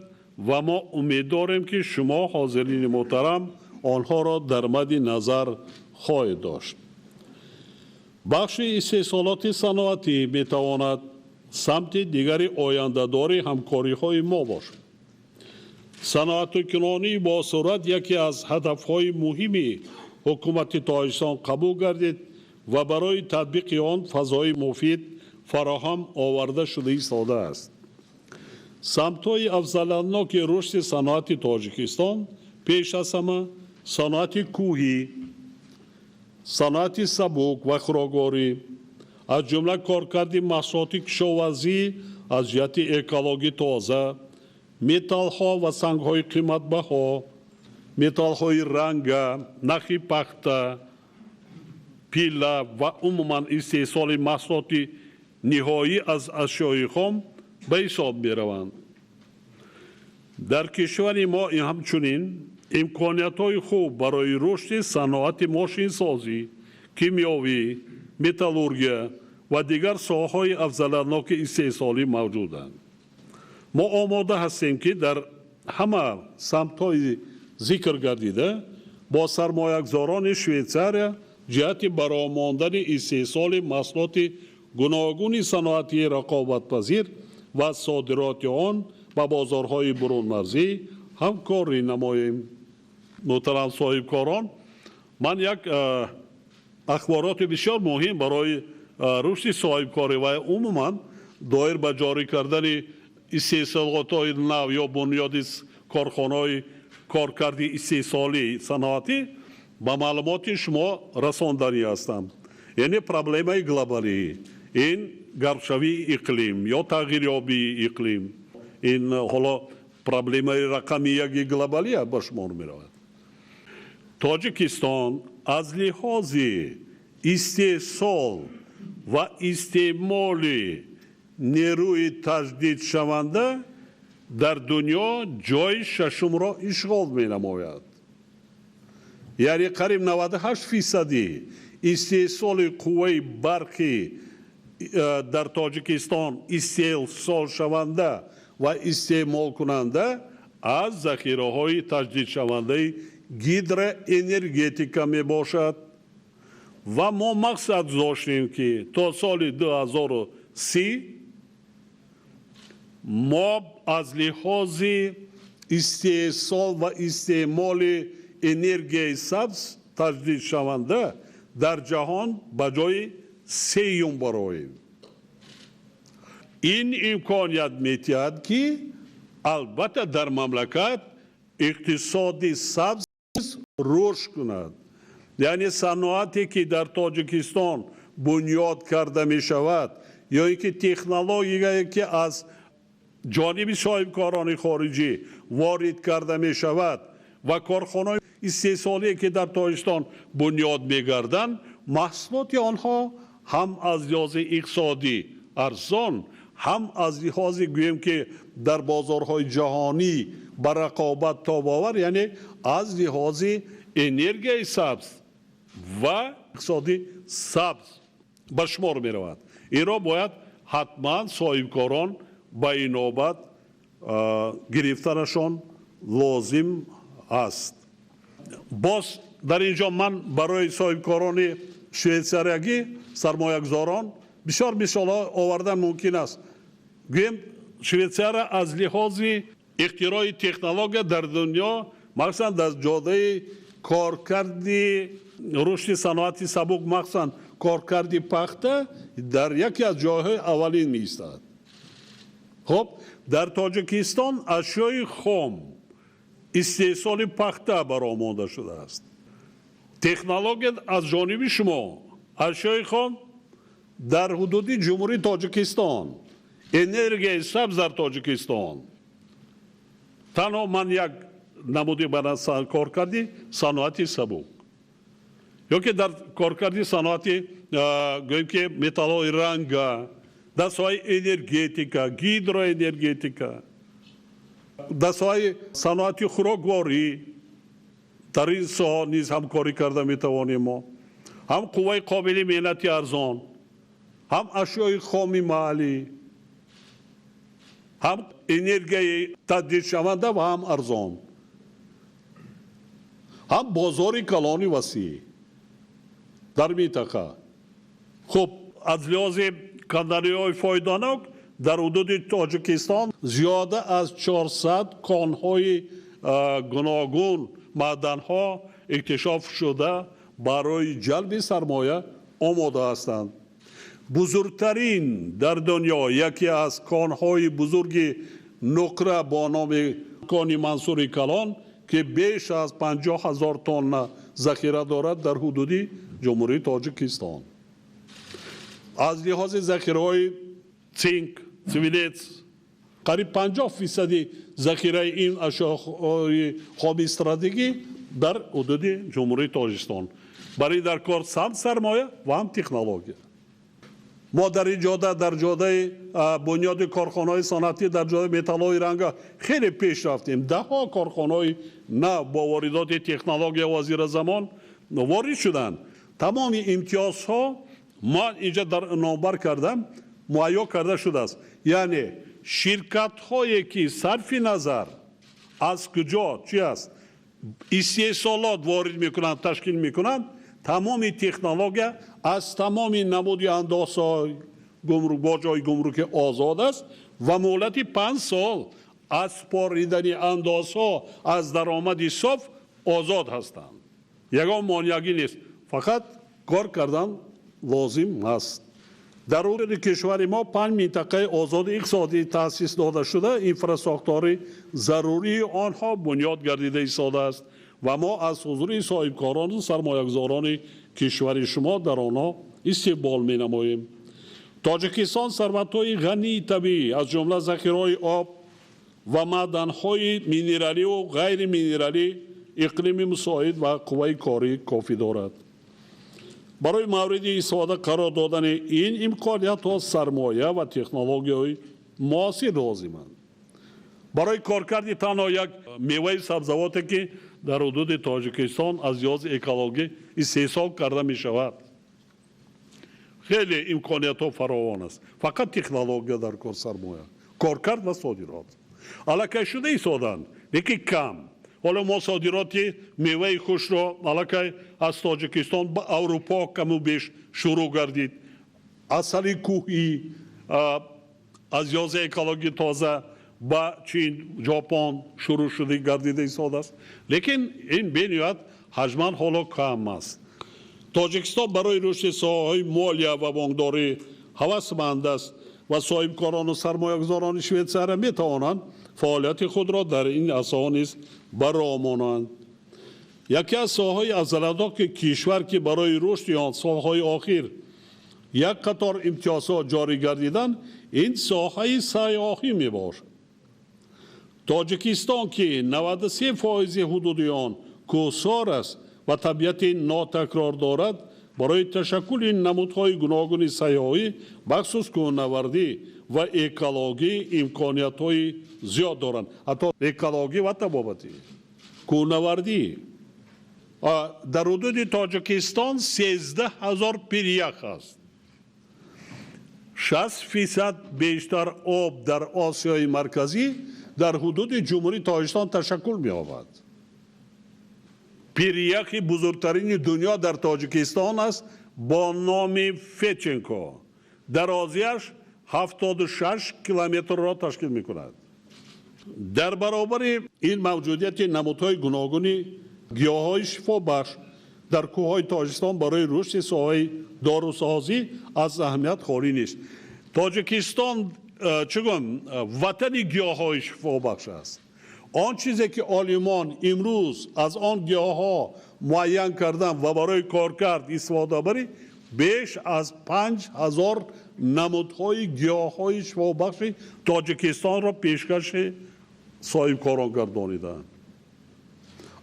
ва мо умед дорем ки шумо ҳозирини муҳтарам онҳоро дар мадди назар хоҳед дошт. бахши истеҳсолоти саноатӣ метавонад самти дигари ояндадори ҳамкориҳои мо бошад. саноатукунонӣ босурат яке аз ҳадафҳои муҳими ҳукумати Тоҷикистон қабул гардид ва барои татбиқи он фазои муфид фароҳам оварда шуда истодааст. самтҳои афзаланоки рушди саноати Тоҷикистон пеш аз ҳама саноати кӯҳӣ, саноати сабук ва хӯрокворӣ, аз ҷумла коркарди маҳсулоти кишоварзӣ аз ҷиҳати экологӣ тоза, металлҳо ва сангҳои қиматбаҳо, металлҳои ранга, нахи пахта, пилла ва умуман истеҳсоли маҳсулоти ниҳоӣ аз ашёи хом ба ҳисоб мераванд. дар кишвари мо ҳамчунин имкониятҳои хуб барои рушди саноати мошинсозӣ, кимиёвӣ, металлургия ва дигар соҳаҳои афзаланоки истеҳсолӣ мавҷуданд. мо омода ҳастем ки дар ҳама самтҳои зикр гардида бо сармоягузорони Швейтсария ҷиҳати баромондани истеҳсоли маҳсулоти гуногуни саноатии рақобатпазир ва содироти он ба бозорҳои бурунмарзӣ ҳамкорӣ намоем. муҳтарам соҳибкорон, ман як ахбороти бисёр муҳим барои рушди соҳибкорӣ ва умуман доир ба ҷорӣ кардани истеҳсолотҳои нав ё бунёди корхонаҳои коркарди истеҳсолии саноатӣ ба маълумоти шумо расонданӣ ҳастам. яъне проблемаи глобалӣ, ин гармшавии иқлим ё тағйирёбии иқлим, ин ҳоло проблемаи рақами яки глобалӣ ба шумор меравад. Тоҷикистон аз лиҳози истеҳсол ва истеъмоли нерӯи таҷдидшаванда дар дунё ҷои шашумро ишғол менамояд. яъне қариб 98% истеҳсоли қувваи барқи дар Тоҷикистон истеҳсолшаванда ва истеъмолкунанда аз захираҳои таҷдидшавандаи гидроэнергетика мебошад ва мо мақсад доштем ки то соли 2030 мо аз лиҳози истеҳсол ва истеъмоли энергияи сабз таҷдидшаванда дар ҷаҳон ба ҷои сеюм бароем. ин имконият метиҳад ки албатта дар мамлакат иқтисоди сабз рушд кунад. яъне саноате ки дар Тоҷикистон бунёд карда мешавад ё ин ки технологияе ки аз ҷониби соҳибкорони хориҷӣ ворид карда мешавад ва корхонаҳои истеҳсолие ки дар Тоҷикистон бунёд мегарданд, маҳсулоти онҳо ҳам аз лиҳози иқтисодӣ арзон, ҳам аз лиҳози гӯем ки дар бозорҳои ҷаҳонӣ ба рақобат тобовар, яъне аз лиҳози энергияи сабз ва иқтисоди сабз ба шумор меравад. инро бояд ҳатман соҳибкорон ба инобат гирифтанашон лозим аст. боз дар ин ҷо ман барои соҳибкорони швейтсариягӣ сармоягузорон бисёр мисолҳо овардан мумкин аст. гӯем Швейтсария аз лиҳози ихтирои технология дар дунё, махсусан дар ҷодаи коркарди рушди саноати сабук, махсусан коркарди пахта, дар яке аз ҷойҳои аввалин меистад. хоб дар Тоҷикистон ашёи хом истеҳсоли пахта баромонда шудааст. технология аз ҷониби шумо ашёи хом дар ҳудуди ҷумҳурии Тоҷикистон, энергияи сабз дар Тоҷикистон. танҳо ман як намуди кор карди саноати сабук. یا که در کارکردی صنعتی گوییم که متال‌های رنگ، در ساحه انرژتیکا، گیدرو انرژتیکا، در ساحه صنعتی خوراکواری در این ساحه نیز همکاری کرده میتوانیم ما. هم قوه قابل مهلتی ارزان، هم اشیای خام محلی، هم انرژی تجدید شونده و هم ارزان، هم بازار کلانی وسیع در منطقه. خب از لحاظ کندنی‌های فایده‌ناک در حدود تاجیکستان زیاده از 400 کان‌های گوناگون معدن‌ها اکتشاف شده برای جلب سرمایه آماده هستند. بزرگترین در دنیا یکی از کان‌های بزرگ نقره با نام کان منصور کلان که بیش از 50,000 تن ذخیره دارد در حدود جمهوری تاجیکستان. از لحاظ ذخیره‌های زینک، سویلت، قریب 50% ذخیره این اشیاء خام استراتژیکی در حدود جمهوری تاجیکستان. برای در کار هم سرمایه و هم تکنولوژی. ما در این جاده، در جاده بنیاد کارخانه‌های صنعتی در جاده متال‌های رنگ خیلی پیش رفتیم. 10 کارخانه نه با واردات تکنولوژی وزیر زمان وارد شدند. تمام امتیازها ما اینجا در نامبر کردم مهیا کرده شده است. یعنی شرکت هایی که صرف نظر از کجا چی است استحصالات وارد میکنند تشکیل میکنند، تمام تکنولوژی از تمام نمود اندازه‌های گمرک باج‌های گمرک آزاد است و مهلت 5 سال از سپاریدن اندازها از درآمد صاف آزاد هستند. یگان مانعی نیست، فقط کار کردن لازم است. در حدود کشور ما 5 منطقه آزاد اقتصادی تأسیس داده شده، اینفراستراکچور ضروری آنها بنیاد گردیده ایستاده است و ما از حضور صاحبکاران و سرمایه‌گذاران کشور شما در آنها استقبال می‌نماییم. تاجیکستان ثروت‌های غنی طبیعی از جمله ذخیره‌های آب و معدن‌های مینرالی و غیر مینرالی، اقلیم مساعد و قوه کاری کافی دارد. برای مورد استفاده قرار دادن این امکانیت‌ها سرمایه و تکنولوژی معاصر لازمند. برای کارکرد تنها یک میوه سبزیجاتی که در حدود تاجیکستان از لحاظ اکولوژی استحصال کرده می شود خیلی امکانیت‌ها فراوان است. فقط تکنولوژی در کار سرمایه، کارکرد و صادرات علاقه شده ایستادند، لیکن کم. حالا ما صادرات میوه خوش را علاقه از تاجیکستان به اروپا کم و بیش شروع گردید. عسل کوهی از لحاظ اکولوژی تازه با چین، ژاپن شروع شده گردیده ایستاده است، لیکن این بنیاد حجما حالا کم است. تاجیکستان برای رشد ساحه‌های مالیه و بانکداری هوسمند است و صاحبکاران و سرمایه‌گذاران شویتزر می توانند فعالیت خود را در این عرصه‌ها نیز برآورند. یکی از ساحه‌های عضلات‌ناک کشور که برای رشد آن سال‌های اخیر یک قطار امتیازات جاری گردیدند، این ساحه سیاحی میباشد. تاجیکستان که 93% حدود آن کوهسار است و طبیعت ناتکرار دارد، برای تشکل این نمودهای گوناگون سیاحی بخصوص کوهنوردی و اکولوژی امکانیت‌های زیاد دارند. حتی اکولوژی و طبابتی کوهنوردی در حدود تاجیکستان 13,000 پیریخ است. 60% بیشتر آب در آسیای مرکزی در حدود جمهوری تاجیکستان تشکل می‌یابد. پیریخ بزرگترین دنیا در تاجیکستان است با نام فچنکو. درازیش 76 کیلومتر را تشکیل می‌کند. در برابر این موجودیت نمودهای گوناگون گیاه‌های شفابخش در کوههای تاجیکستان برای رشد ساحه داروسازی از اهمیت خالی نیست. تاجیکستان چگونه وطن گیاه‌های شفابخش است. آن چیزی که عالمان امروز از آن گیاه‌ها معین کردن و برای کارکرد استفاده بری بیش از 5,000 نمودهای گیاه‌های شفابخش تاجیکستان را پیشکش صاحبکاران گردانیدند.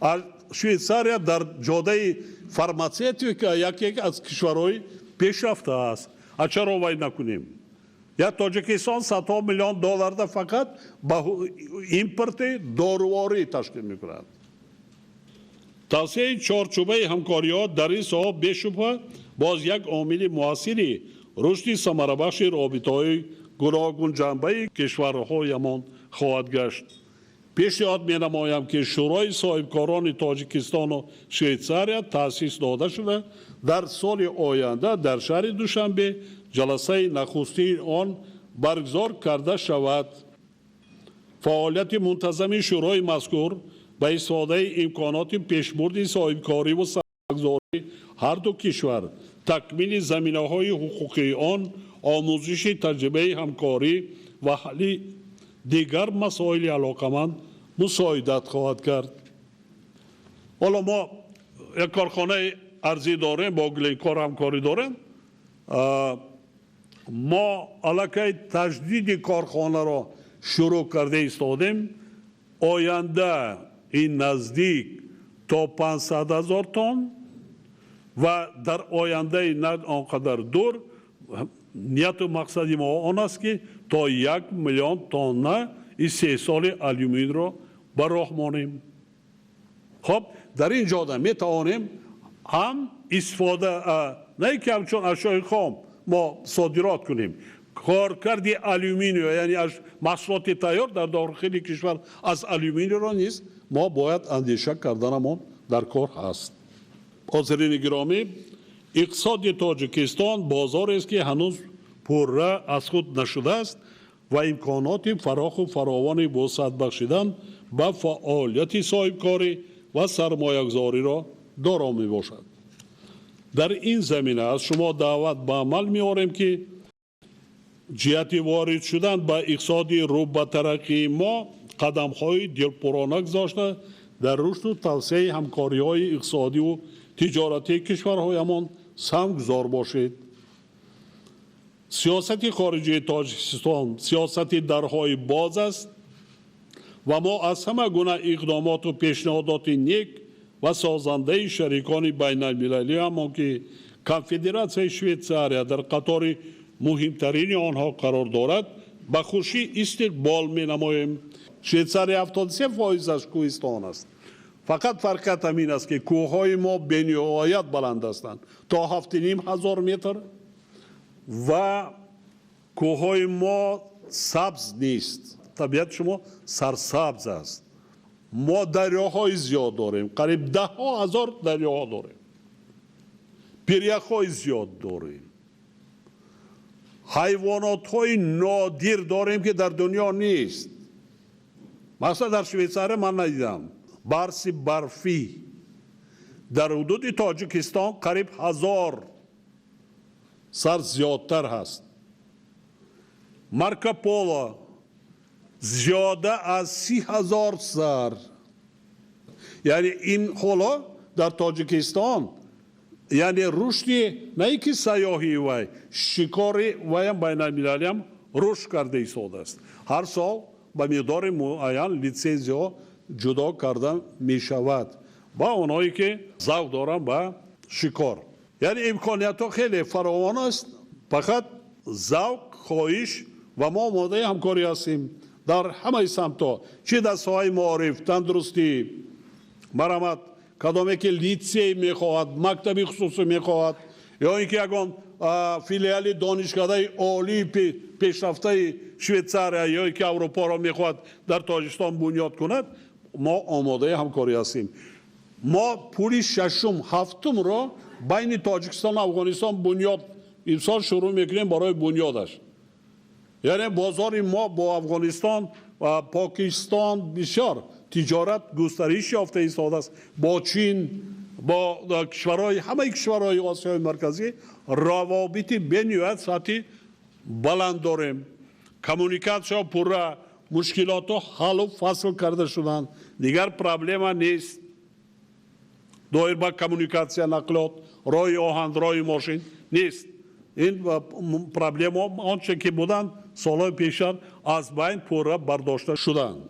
از швейтсария дар ҷодаи фарматсевтика яке аз кишварҳои пешрафта аст. А чаро вай накунем? Я Тоҷикистон $100 миллион фақат ба импорти доруворӣ ташкил мекунад. тавсеяи чорчӯбаи ҳамкориҳо дар ин соҳа бешубҳа боз як омили муассири рушди самарабахши робитаҳои гуногунҷанбаи кишварҳоямон хоҳад гашт. пешниҳод менамоям ки шӯрои соҳибкорони Тоҷикистону Швейтсария таъсис дода шуда дар соли оянда дар шаҳри Душанбе ҷаласаи нахустини он баргузор карда шавад. фаъолияти мунтазами шӯрои мазкур ба истифодаи имконоти пешбурди соҳибкориву сармаягузории ҳарду кишвар, такмили заминаҳои ҳуқуқии он, омӯзиши таҷрибаи ҳамкорӣ ва ҳалли дигар масоили алоқаманд мусоидат хоҳад кард. ҳоло мо як корхонаи арзӣ дорем, бо Гленкор ҳамкорӣ дорем. мо аллакай таҷдиди корхонаро шурӯъ карда истодем. оянда ин наздик то 500,000 тонн ва дар ояндаи на он қадар дур нияту мақсади мо он аст ки то 1 миллион тонна и 3 соли алюминро ба роҳ монем. хоб дар ин ҷода метавонем ҳам истифода не ки ҳамчун ашёи хом мо содирот кунем, коркарди алюминио яъне маҳсулоти тайёр дар дохили кишвар аз алюминиро низ мо бояд андеша карданамон дар кор ҳаст. ҳозирини гиромӣ, иқтисоди Тоҷикистон бозорест ки ҳанӯз пурра аз худ нашудааст ва имконоти фароху фаровони вусъат бахшидан ба фаъолияти соҳибкорӣ ва сармоягузориро доро мебошад. дар ин замина аз шумо даъват ба амал меорем ки ҷиҳати ворид шудан ба иқтисоди рӯ ба тараққии мо қадамҳои дилпурона гузошта дар рушду тавсеяи ҳамкориҳои иқтисодиву тиҷоратии кишварҳоямон самгузор бошед. сиёсати хориҷии Тоҷикистон сиёсати дарҳои боз аст ва мо аз ҳама гуна иқдомоту пешниҳодоти нек ва созандаи шарикони байналмилалӣ ҳамон ки Конфедератсияи Швейтсария дар қатори муҳимтарини онҳо қарор дорад, ба хушӣ истиқбол менамоем. Швейтсария 73% кӯҳистон аст. фақат фарқият ҳамин аст ки кӯҳҳои мо бениҳоят баланд ҳастанд, то 7500 метр ва кӯҳҳои мо сабз нест. табиати шумо сарсабз аст. мо дарёҳои зиёд дорем, қариб 10,000 дарёҳо дорем. пиряхҳои зиёд дорем. ҳайвонотҳои нодир дорем ки дар дунё нест. масалан дар Швейтсария ман надидам барси барфӣ дар ҳудуди Тоҷикистон қариб 1000 сар зиёдтар ҳаст. Марко Поло зиёда аз 30,000 сар. яъне ин ҳоло дар Тоҷикистон яъне рушди на ин ки сайёҳии вай, шикори вайам байналмилалиам рушд карда истодааст. ҳар сол ба миқдори муайян литсензияҳо ҷудо карда мешавад ба онҳое ки завқ доранд ба шикор. яъне имкониятҳо хеле фаровон аст. фақат завқ, хоҳиш ва мо омодаи ҳамкорӣ ҳастем дар ҳамаи самтҳо, чӣ дар соҳаи маориф, тандурустӣ, марамат, кадоме ки литсей мехоҳад, мактаби хусусӣ мехоҳад, ё ин ки ягон филиали донишкадаи олии пешрафтаи Швейтсария ё ин ки Аврупоро мехоҳад дар Тоҷикистон бунёд кунад, мо омодаи ҳамкорӣ ҳастем. мо пули шашум, ҳафтумро байни Тоҷикистон ва Афғонистон бунёд имсол шурӯъ мекунем барои бунёдаш. яъне бозори мо бо Афғонистон ва Покистон бисёр тиҷорат густариш ёфта истодааст. бо Чин, бо кишварҳои ҳамаи кишварҳои Осиёи марказӣ равобити бениҳоят сатҳи баланд дорем. коммуникатсияҳо пурра, мушкилотҳо ҳаллу фасл карда шуданд. дигар проблема нест. доир ба коммуникатсия, нақлиёт, роҳи оҳан, роҳи мошин нест. ин проблема онче ки буданд солҳои пештар аз байн пурра бардошта шуданд.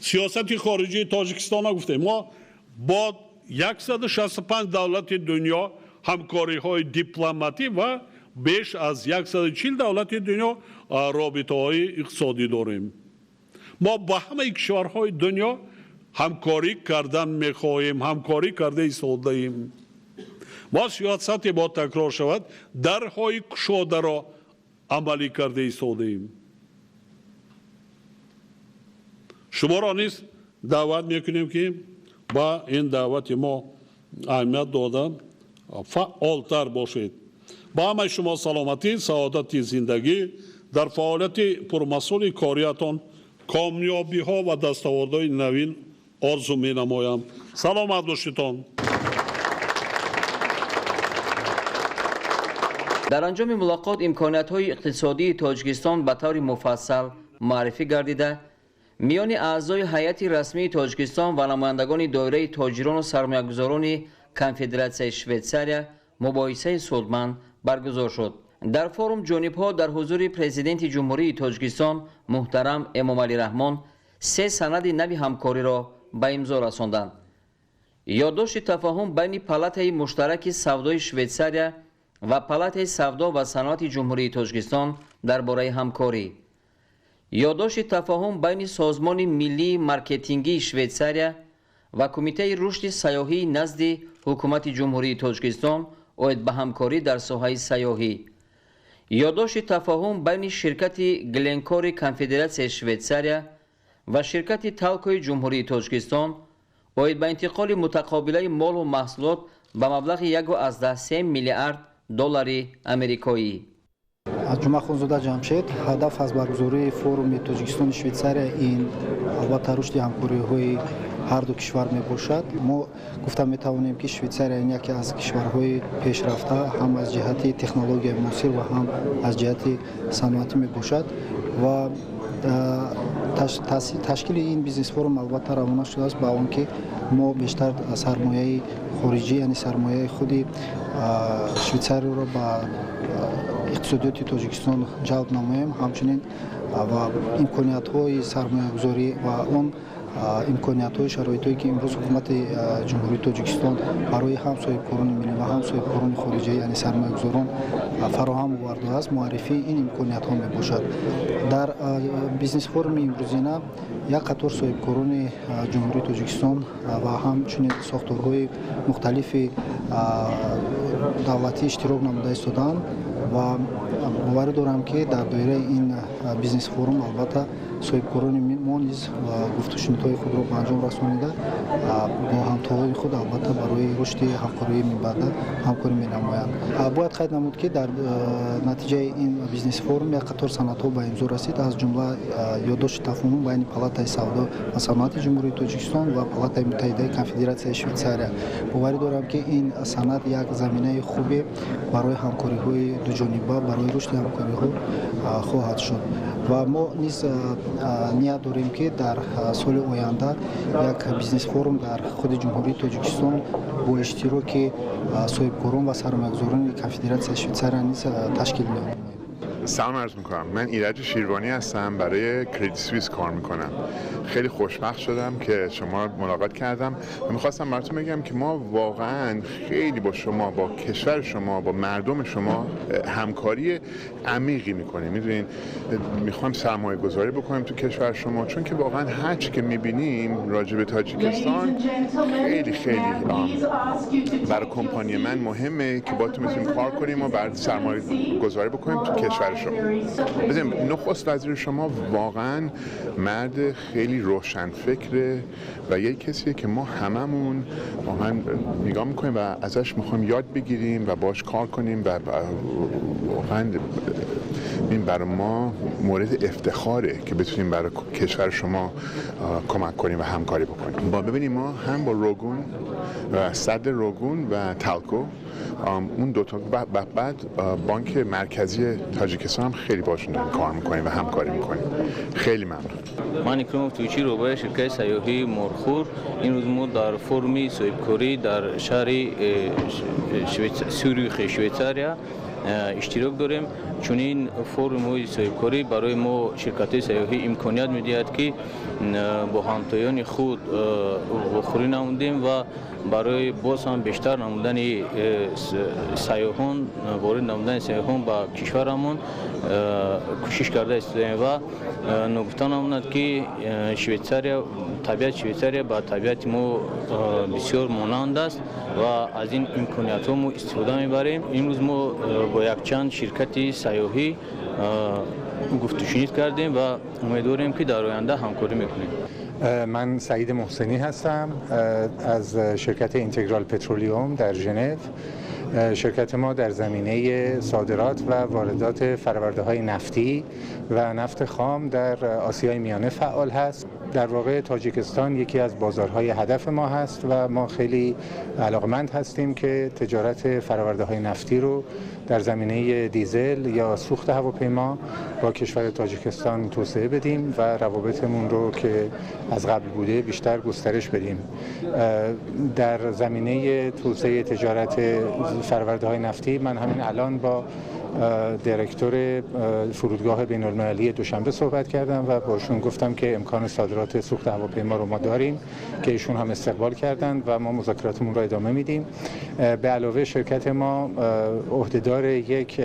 сиёсати хориҷии Тоҷикистона гуфтем. мо با 165 دولت دنیا همکاری های دیپلماتی و بیش از 140 دولت دنیا رابطه های اقتصادی داریم. ما با همه کشورهای دنیا همکاری کردن میخواهیم، همکاری کرده ایستاده ایم. ما سیاست با تکرار شود درهای گشاده را عملی کرده ایستاده ایم. شما را نیز دعوت میکنیم که با این دعوت ما اهمیت دادن فعالتر باشید. با همه شما سلامتی، سعادت زندگی در فعالیت پرمسئول کاریتان کامیابی ها و دستاوردهای نوین آرزو می نمایم. سلامت باشیدتان. در انجام ملاقات امکانیت‌های اقتصادی تاجیکستان به طور مفصل معرفی گردیده، میان اعضای هیئت رسمی تاجیکستان و نمایندگان دایره تاجران و سرمایه‌گذاران کنفدراسیای شویتساریا مباحثه سودمند برگزار شد. در فورم جانب‌ها در حضور پرزیدنت جمهوری تاجیکستان محترم امامعلی رحمان 3 سند نوی همکاری را به امضا رساندند. یادداشت تفاهم بین پالاتای مشترک سودای شویتساریا و پالاتای سودا و صنعت جمهوری تاجیکستان درباره همکاری. یادداشت تفاهم بین سازمان ملی مارکتینگی شویتساریا و کمیته رشد سیاحی نزد حکومت جمهوری تاجیکستان اوید به همکاری در ساحه سیاحی. یادداشت تفاهم بین شرکت گلنکور کنفدراسیای شویتساریا و شرکت تالکوی جمهوری تاجیکستان اوید به انتقال متقابله مال و محصولات به مبلغ 1.3 میلیارد دلار امریکایی. جمعه خونزاده جمشید هدف از برگزاری فورم تاجیکستان شویتساریا این البته رشد همکاری‌های هر دو کشور می باشد. ما گفتم می توانیم که شویتساریا این یکی از کشورهای پیشرفته هم از جهت تکنولوژی معاصر و هم از جهت صنعتی می باشد و تشکیل این بیزنس فورم البته روانه شده است با آنکه ما بیشتر سرمایه خارجی یعنی سرمایه خود شویتساریا را با اقتصادیات تاجیکستان جلب نماییم، همچنین و امکانیت‌های سرمایه‌گذاری و اون امکانیت‌های شرایطی که امروز حکومت جمهوری تاجیکستان برای هم صاحبکاران ملی و هم صاحبکاران خارجی یعنی سرمایه‌گذاران فراهم آورده است، معرفی این امکانیت‌ها میباشد. در بیزنس فورم امروزینه یک قطار صاحبکاران جمهوری تاجیکستان و همچنین ساختارهای مختلف دولتی اشتراک نموده ایستادند و باور دارم که در دایره این بیزنس فورم البته صاحبکاران ما نیز گفت و شنودهای خود را به انجام رسانیده با همتاهای خود البته برای رشد همکاری می‌برده همکاری می‌نمایند. باید قید نمود که در نتیجه این بیزنس فورم یک قطار سندها به امضا رسید، از جمله یادداشت تفاهم بین پالاتای سودا و صنعت جمهوری تاجیکستان و پالاتای متحده کنفدراسیای شویتساریا. باور دارم که این سند یک زمینه خوبی برای همکاری‌های دو جانبه برای رشد همکاری‌ها خواهد شد و ما نیز نیت داریم که در سال آینده یک بیزنس فورم در خود جمهوری تاجیکستان با اشتراک صاحبکاران و سرمایه‌گذاران کنفدراسیای شویتساریا نیز تشکیل می‌دهیم. سلام عرض میکنم. من ایرج شیروانی هستم، برای کریدیت سوئیس کار میکنم. خیلی خوشبخت شدم که شما ملاقات کردم و میخواستم براتون بگم که ما واقعا خیلی با شما، با کشور شما، با مردم شما همکاری عمیقی میکنیم. میدونین میخوام سرمایه گذاری بکنیم تو کشور شما، چون که واقعا هر چی که میبینیم راجع به تاجیکستان خیلی برای کمپانی من مهمه که با تو میتونیم کار کنیم و برای سرمایه گذاری بکنیم تو کشور شما. ببینید نخست وزیر شما واقعا مرد خیلی روشن فکره و یک کسیه که ما هممون واقعا نگاه میکنیم و ازش میخوایم یاد بگیریم و باش کار کنیم و واقعا این برای ما مورد افتخاره که بتونیم برای کشور شما کمک کنیم و همکاری بکنیم. ببینیم ما هم با روگون و صد روگون و تالکو اون دوتا بعد بانک مرکزی تاجیکستان هم خیلی باشون داریم کار میکنیم و همکاری میکنیم. خیلی ممنون. من اکرام تویچی روبای شرکت سیاحی مرخور این روز ما در فرمی صاحبکاری در شهر سوریخ شویتساریا اشتراک داریم. چون این فروم صاحبکاری برای ما شرکت سیاحی امکانیت میدهد که با همتایان خود بخوری نمودیم و برای باز هم بیشتر نمودن سیاحان وارد نمودن سیاحان با کشورمون کوشش کرده استیم و نگفتن نموند که شویتساریا طبیعت شویتساریا با طبیعت ما بسیار مانند است و از این امکانیت ها ما استفاده میبریم. امروز ما با یک چند شرکت سیاحی گفتگو کردیم و امیدواریم که در آینده همکاری میکنیم. من سعید محسنی هستم از شرکت اینتگرال پترولیوم در ژنو. شرکت ما در زمینه صادرات و واردات فرآورده‌های نفتی و نفت خام در آسیای میانه فعال هست. در واقع تاجیکستان یکی از بازارهای هدف ما هست و ما خیلی علاقمند هستیم که تجارت فرآورده‌های نفتی رو در زمینه دیزل یا سوخت هواپیما با کشور تاجیکستان توسعه بدیم و روابطمون رو که از قبل بوده بیشتر گسترش بدیم. در زمینه توسعه تجارت فرآورده‌های نفتی من همین الان با دیرکتور فرودگاه بین‌المللی دوشنبه صحبت کردم و باشون گفتم که امکان صادرات سوخت هواپیما رو ما داریم که ایشون هم استقبال کردند و ما مذاکراتمون رو ادامه میدیم. به علاوه شرکت ما عهدهدار یک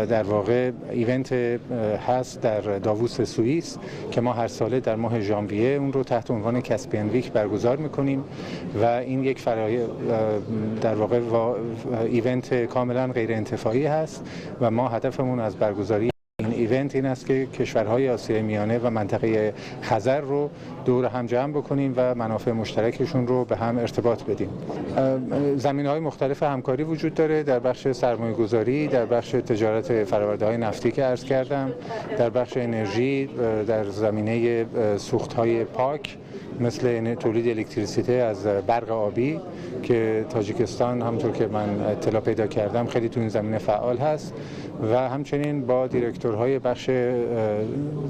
در واقع ایونت هست در داووس سوئیس که ما هر ساله در ماه ژانویه اون رو تحت عنوان کسپین ویک برگزار میکنیم و این یک در واقع ایونت کاملا غیر انتفاعی هست و ما هدفمون از برگزاری این ایونت این است که کشورهای آسیای میانه و منطقه خزر رو دور هم جمع بکنیم و منافع مشترکشون رو به هم ارتباط بدیم. زمینه‌های مختلف همکاری وجود داره در بخش سرمایه‌گذاری، در بخش تجارت فرآورده‌های نفتی که عرض کردم، در بخش انرژی، در زمینه سوخت‌های پاک مثل تولید الکتریسیته از برق آبی که تاجیکستان همونطور که من اطلاع پیدا کردم خیلی تو این زمینه فعال هست و همچنین با دیرکتورهای بخش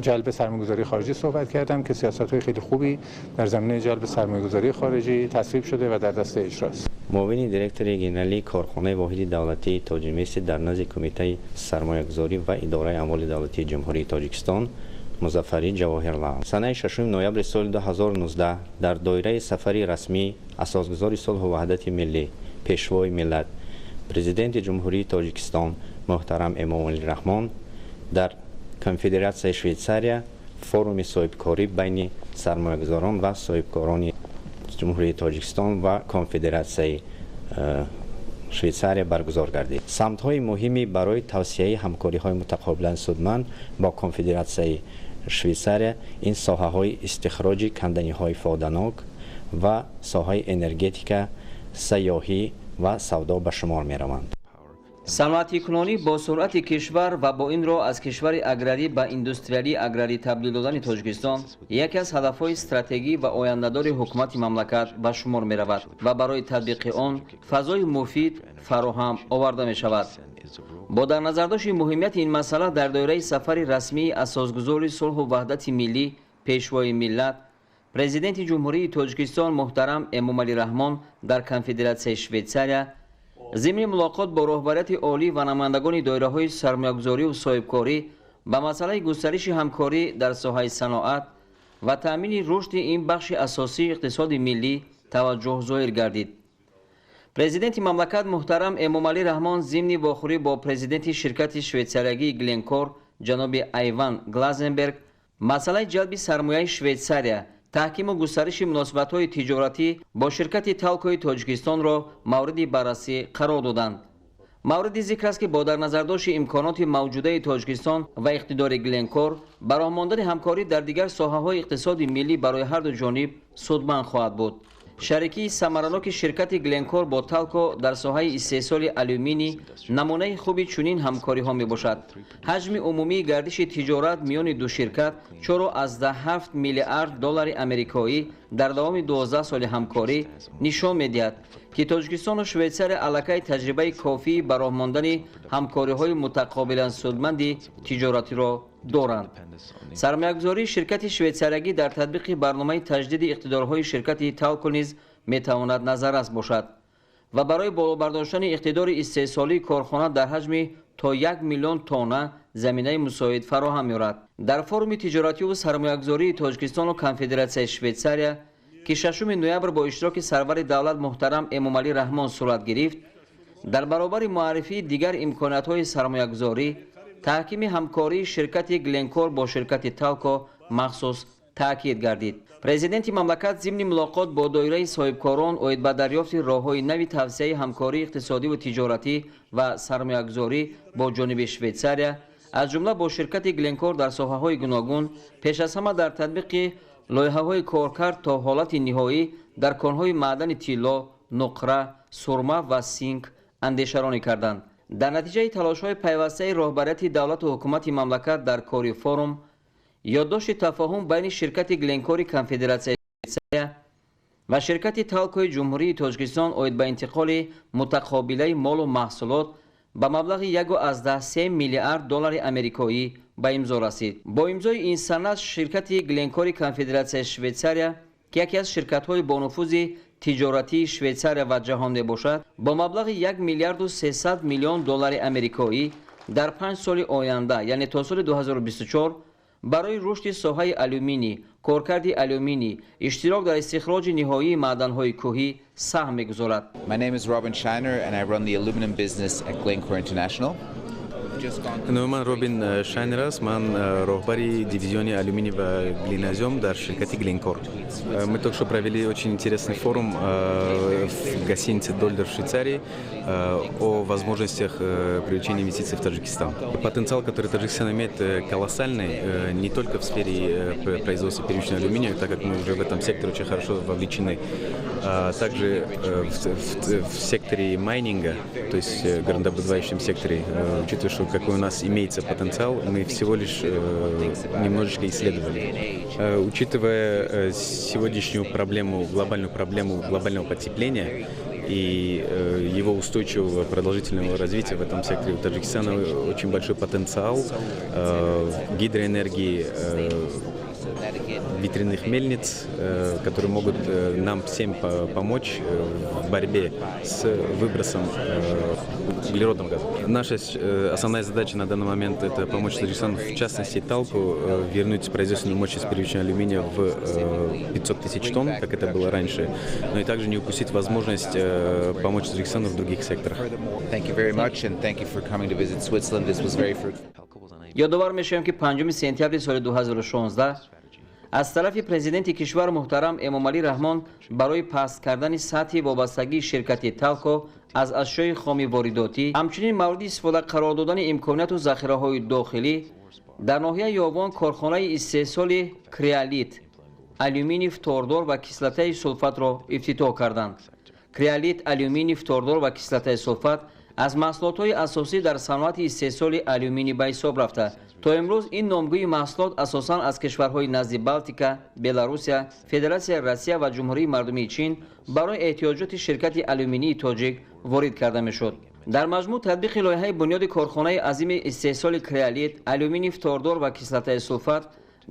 جلب سرمایه‌گذاری خارجی صحبت کردم که سیاست‌های خیلی خوبی در زمینه جلب سرمایه‌گذاری خارجی تصویب شده و در دست اجراست. معاون دیرکتور گنرالی کارخانه واحد دولتی تاجیکستان در نزد کمیته سرمایه‌گذاری و اداره اموال دولتی جمهوری تاجیکستان مظفری جواهرلال سنه 6 نوامبر سال 2019 در دایره سفری رسمی اساسگذار صلح و وحدت ملی پیشوای ملت پرزیدنت جمهوری تاجیکستان محترم امامعلی رحمان در کنفدراسیای شویتساریا فروم صاحبکاری بین سرمایه‌گذاران و صاحبکاران جمهوری تاجیکستان و کنفدراسیای شویتساریا برگزار گردید. سمت‌های مهمی برای توسعه همکاری‌های متقابلا سودمند با کنفدراسیای شویتساریا این ساحه‌های استخراج کندنی‌های فایده‌ناک و ساحه انرژتیک، سیاحی و سودا به شمار می‌روند. صنعتی کنونی با سرعت کشور و با این را از کشور اگراری به اندستریالی اگراری تبدیل دادن تاجیکستان یکی از هدف‌های استراتژی و آینده‌دار حکومت مملکت به شمار می‌رود و برای تطبیق آن فضای مفید فراهم آورده می‌شود. با در نظر داشت مهمیت این مسئله در دایره سفر رسمی اساسگذار صلح و وحدت ملی پیشوای ملت پرزیدنت جمهوری تاجیکستان محترم امامعلی رحمان در کنفدراسیای شویتساریا ضمن ملاقات با رهبریت عالی و نمایندگان دایره‌های سرمایه‌گذاری و صاحبکاری به مسئله گسترش همکاری در ساحه صنعت و تأمین رشد این بخش اساسی اقتصاد ملی توجه ظاهر گردید. پرزیدنت مملکت محترم امامعلی رحمان ضمن واخوری با پرزیدنت شرکت شویتساریایی گلنکور جناب ایوان گلازنبرگ مسئله جلب سرمایه شویتساریا تحکیم و گسترش مناسبت‌های تجارتی با شرکت تالکوی تاجیکستان را مورد بررسی قرار دادند. مورد ذکر است که با در نظر داشت امکانات موجوده تاجیکستان و اقتدار گلنکور برای ماندن همکاری در دیگر ساحه‌های اقتصاد ملی برای هر دو جانب سودمند خواهد بود. شریکی ثمراناک شرکت گلنکور با تالکو در ساحه استحصال آلومینی نمونه خوبی چنین همکاری ها می باشد. حجم عمومی گردش تجارت میان دو شرکت چرا از 7 میلیارد دلار آمریکایی در دوام 12 سال همکاری نشان می‌دهد که تاجیکستان و شویتساریا علاقه تجربه کافی برای ماندن همکاری‌های متقابلا سودمند تجارتی را دارند. سرمایه‌گذاری شرکت شویتساریایی در تطبیق برنامه تجدید اقتدارهای شرکت تالکو نیز می‌تواند نظررس باشد. و برای بالا برداشتن اقتدار استحصالی کارخانه در حجم تا 1 میلیون تن زمینه مساعد فراهم می‌آورد. در فروم تجارتی و سرمایه‌گذاری تاجیکستان و کنفدراسیون شویتساریا که 6 نوامبر با اشتراک سرور دولت محترم امامعلی رحمان صورت گرفت، در برابر معرفی دیگر امکانات‌های سرمایه‌گذاری، تحکیم همکاری شرکت گلنکور با شرکت تالکو مخصوص تاکید گردید. پرزیدنت مملکت ضمن ملاقات با دایره صاحبکاران اومید به دریافت راه‌های نوی توسعه همکاری اقتصادی و تجارتی و سرمایه‌گذاری با جانب شویتساریا از جمله با شرکت گلنکور در ساحه‌های گوناگون، پیش از همه در تطبیق لایحه‌های کارکرد تا حالت نهایی در کان‌های معدن طلا، نقره، سرمه و سینک اندیشه‌رانی کردند. در نتیجه تلاش‌های پیوسته راهبریت دولت و حکومت مملکت در کاری فروم، یادداشت تفاهم بین شرکت گلنکور کنفدراسیون و شرکت تالکوی جمهوری تاجیکستان اومید به انتقال متقابله مال و محصولات به مبلغ 1.3 میلیارد دلار آمریکایی به امضا رسید. با امضای این سند شرکت گلنکور کنفدراسیون شویتساریا که یکی از شرکت‌های با نفوذ تجارتی شویتساریا و جهان باشد، با مبلغ 1 میلیارد و 300 میلیون دلار آمریکایی در 5 سال آینده یعنی تا سال 2024 برای رشد ساحه آلومینی، کارکرد آلومینی، اشتراک در استخراج نهایی معدن‌های کوهی سهم می‌گذارد. My name is Robin Shiner and I run the aluminum business at Glencore International. من روبین شاینر است. من راهبری дивизионе алюминий ва глинозем дар ширкати Glencore. Мы только что провели очень интересный форум в гостинице «Дольдер» в Швейцарии о возможностях привлечения инвестиций в Таджикистан. Потенциал, который Таджикистан имеет, колоссальный, не только в сфере производства первичного алюминия, так как мы уже в этом секторе очень хорошо вовлечены, а также в секторе майнинга, то есть горнодобывающем секторе, учитывая, что какой у нас имеется потенциал, мы всего лишь немножечко исследовали. Учитывая сегодняшнюю проблему, глобальную проблему глобального потепления и его устойчивого продолжительного развития в этом секторе, у Таджикистана очень большой потенциал гидроэнергии, ветряных мельниц, которые могут нам всем помочь в борьбе с выбросом углеродного газа. Наша основная задача на данный момент – это помочь Таджикистану, в частности Талку, вернуть производственную мощность первичного алюминия в 500 тысяч тонн, как это было раньше, но и также не упустить возможность помочь Таджикистану в других секторах. یادآور میشم که 5 سپتامبر سال 2016 از طرف پرزیدنت کشور محترم امامعلی رحمان برای پست کردن سطح وابستگی شرکت تالکو از اشیاء خام وارداتی، همچنین مورد استفاده قرار دادن امکانات و ذخیره‌های داخلی در ناحیه یوون کارخانه استحصال کریالیت، آلومینی فطوردار و کسلت سولفات را افتتاح کردند. کریالیت، آلومینی فطوردار و کسلت سولفات از محصولات اساسی در صنعت استحصال آلومینی به حساب رفته. تا امروز این نامگوی محصولات اساساً از کشورهای نزد بالتیکا، بلاروسیا، فدراسیون روسیه و جمهوری مردمی چین برای احتیاجات شرکت آلومینی تاجیک وارد کرده میشد. در مجموع تطبیق لایحه بنیاد کارخانه عظیم استحصال کریالیت، آلومینی فطوردار و کسلت سولفات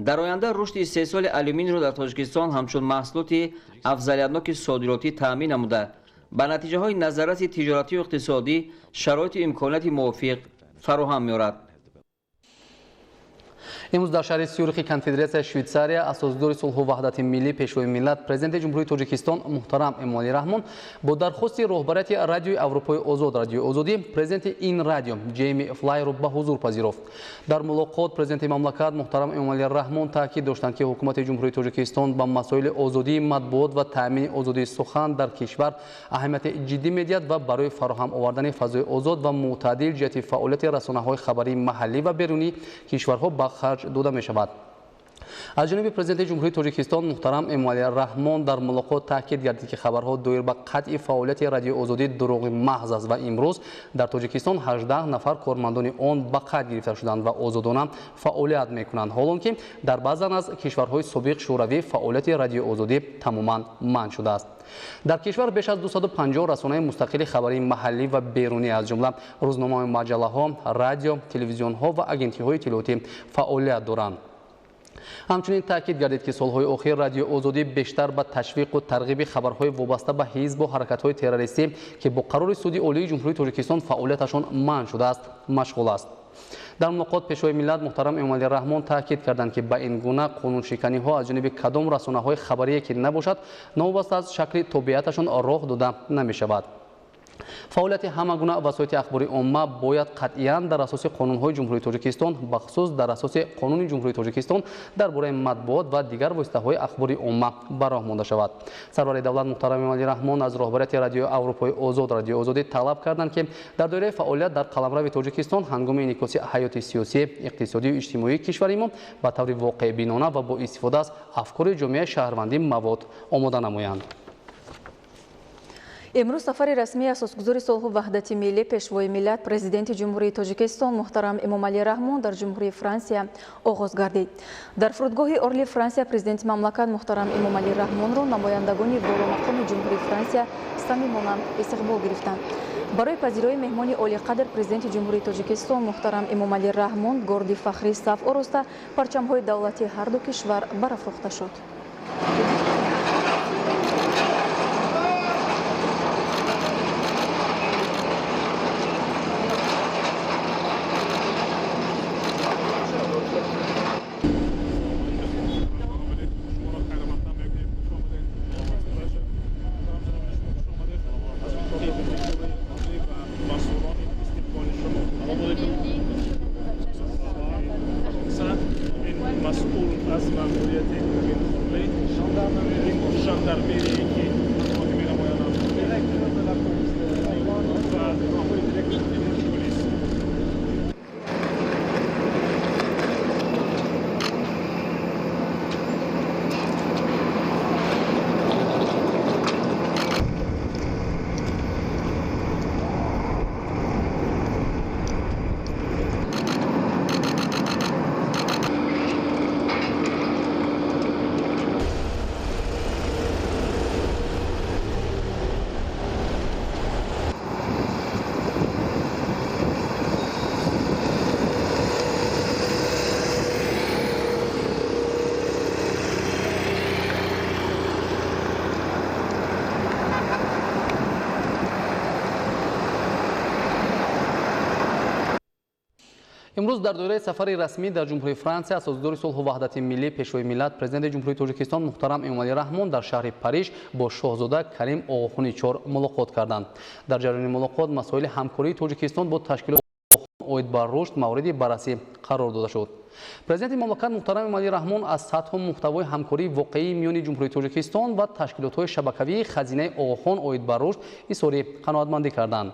در آینده رشد استحصال آلومینی را در تاجیکستان همچون محصولات افضلیتناک صادراتی تامین نموده به نتیجه های نظارت تجارتی و اقتصادی شرایط و امکانات موافق فراهم می‌آورد. امروز در شهر سیورخ کنفدراسیون شویتساریا اساسدار صلح و وحدت ملی پیشوای ملت پرزیدنت جمهوری تاجیکستان محترم امامعلی رحمان با درخواست رهبریت رادیوی اروپای آزاد رادیوی آزادی پرزیدنت این رادیو جیمی فلای را به حضور پذیرفت. در ملاقات پرزیدنت مملکت محترم امامعلی رحمان تاکید داشتند که حکومت جمهوری تاجیکستان به مسائل آزادی مطبوعات و تامین آزادی سخن در کشور اهمیت جدی میدهد و برای فراهم آوردن فضای آزاد و معتدل جهت فعالیت رسانه‌های خبری محلی و بیرونی کشورها به خرج داده می شود. از جانب پرزیدنت جمهوری تاجیکستان محترم امامعلی رحمان در ملاقات تاکید گردید که خبرها دایر به قطع فعالیت رادیو آزادی دروغ محض است و امروز در تاجیکستان 18 نفر کارمندان آن به قید گرفته شدند و آزادانه فعالیت میکنند، حالانکه در بعضی از کشورهای سابق شوروی فعالیت رادیو آزادی تماما منع شده است. در کشور بیش از 250 رسانه مستقل خبری محلی و بیرونی از جمله روزنامه، مجله ها، رادیو، تلویزیون ها و اگنسی های اطلاعاتی فعالیت دارند. همچنین تاکید گردید که سالهای اخیر رادیو آزادی بیشتر به تشویق و ترغیب خبرهای وابسته به حزب و حرکت‌های تروریستی که با قرار سودی عالی جمهوری تاجیکستان فعالیتشان منع شده است مشغول است. در ملاقات پیشوای ملت محترم امامعلی رحمان تاکید کردند که به این گونه قانون شکنی ها از جانب کدام رسانه های خبری که نباشد نوبسته از شکل طبیعتشان راه داده نمی شود. فعالیت همگونه وسایط اخباری عامه باید قطعاً در اساس قانون‌های جمهوری تاجیکستان بخصوص در اساس قانون جمهوری تاجیکستان درباره مطبوعات و دیگر واسطه‌های اخباری عامه براه مانده شود. سرور دولت محترم امامعلی رحمان از رهبریت رادیو اروپای آزاد رادیو آزادی طلب کردند که در دوره فعالیت در قلمرو تاجیکستان هنگام انعکاس حیات سیاسی، اقتصادی و اجتماعی کشور ما به طور واقع بینانه و با استفاده از افکار جامعه شهروندی مواد آماده نمایند. امروز سفر رسمی اساسگذار صلح و وحدت ملی پیشوای ملت پرزیدنت جمهوری تاجیکستان محترم امامعلی رحمان در جمهوری فرانسه آغاز گردید. در فرودگاه اورلی فرانسه پرزیدنت مملکت محترم امامعلی رحمان را نمایندگان والامقام جمهوری فرانسه صمیمانه استقبال گرفتند. برای پذیرایی مهمان عالی قدر پرزیدنت جمهوری تاجیکستان محترم امامعلی رحمان گارد فخری صف آراسته پرچم‌های دولتی هر دو کشور برافروخته شد. امروز در دوره سفر رسمی در جمهوری فرانسه اساسگذار صلح و وحدت ملی پیشوای ملت پرزیدنت جمهوری تاجیکستان محترم امامعلی رحمان در شهر پاریژ با شاهزاده کریم آقاخانی چهار ملاقات کردند. در جریان ملاقات مسائل همکاری تاجیکستان با تشکیلات اوید بر رشد مورد بررسی قرار داده شد. پرزیدنت مملکت محترم امامعلی رحمان از سطح محتوای همکاری واقعی میان جمهوری تاجیکستان و تشکیلات‌های شبکه‌ای خزینه آقاخان اوید بر رشد اظهار قناعتمندی کردند.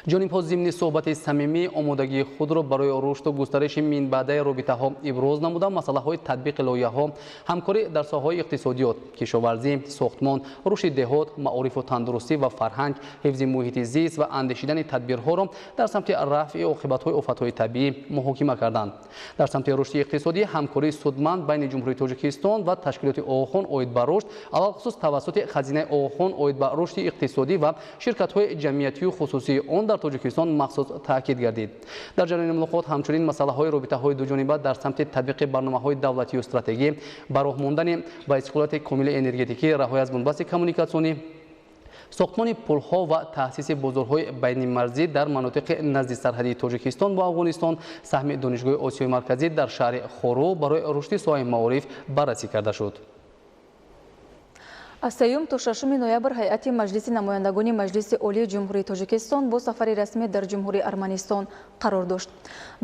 جانب‌ها ضمن صحبت صمیمی آمادگی خود را برای رشد و گسترش منبع رابطه‌ها ابراز نموده مسائل‌های تطبیق لایحه‌ها، همکاری در ساحه‌های اقتصادیات، کشاورزی، ساختمان، رشد دهات، معارف و تندرستی و فرهنگ، حفظ محیط زیست و اندیشیدن تدبیرها را در سمت رفع عاقبت‌های آفت‌های طبیعی محاکمه کردند. در سمت رشد اقتصادی همکاری سودمند بین جمهوری تاجیکستان و تشکیلات آقاخان اوید بر رشد علاوه توسط خزینه آقاخان اوید بر رشد اقتصادی و شرکت‌های جمعیتی و خصوصی آن در تاجیکستان مخصوص تاکید گردید. در جریان ملاقات همچنین مسائل رابطه‌های دوجانبه در سمت تطبیق برنامه‌های دولتی و استراتژی، براه ماندن با استقلال کامل انرژتیکی، رهایی از بنبست کمونیکاسیونی، ساختمان پل‌ها و تأسیس بازارهای بین مرزی در مناطق نزدیک سرحدی تاجیکستان با افغانستان، سهم دانشگاه آسیای مرکزی در شهر خورو برای رشد ساحه معارف بررسی کرده شد. از 3 تا 6 نوامبر هیئت مجلس نمایندگان مجلس عالی جمهوری تاجیکستان با سفر رسمی در جمهوری ارمنستان قرار داشت.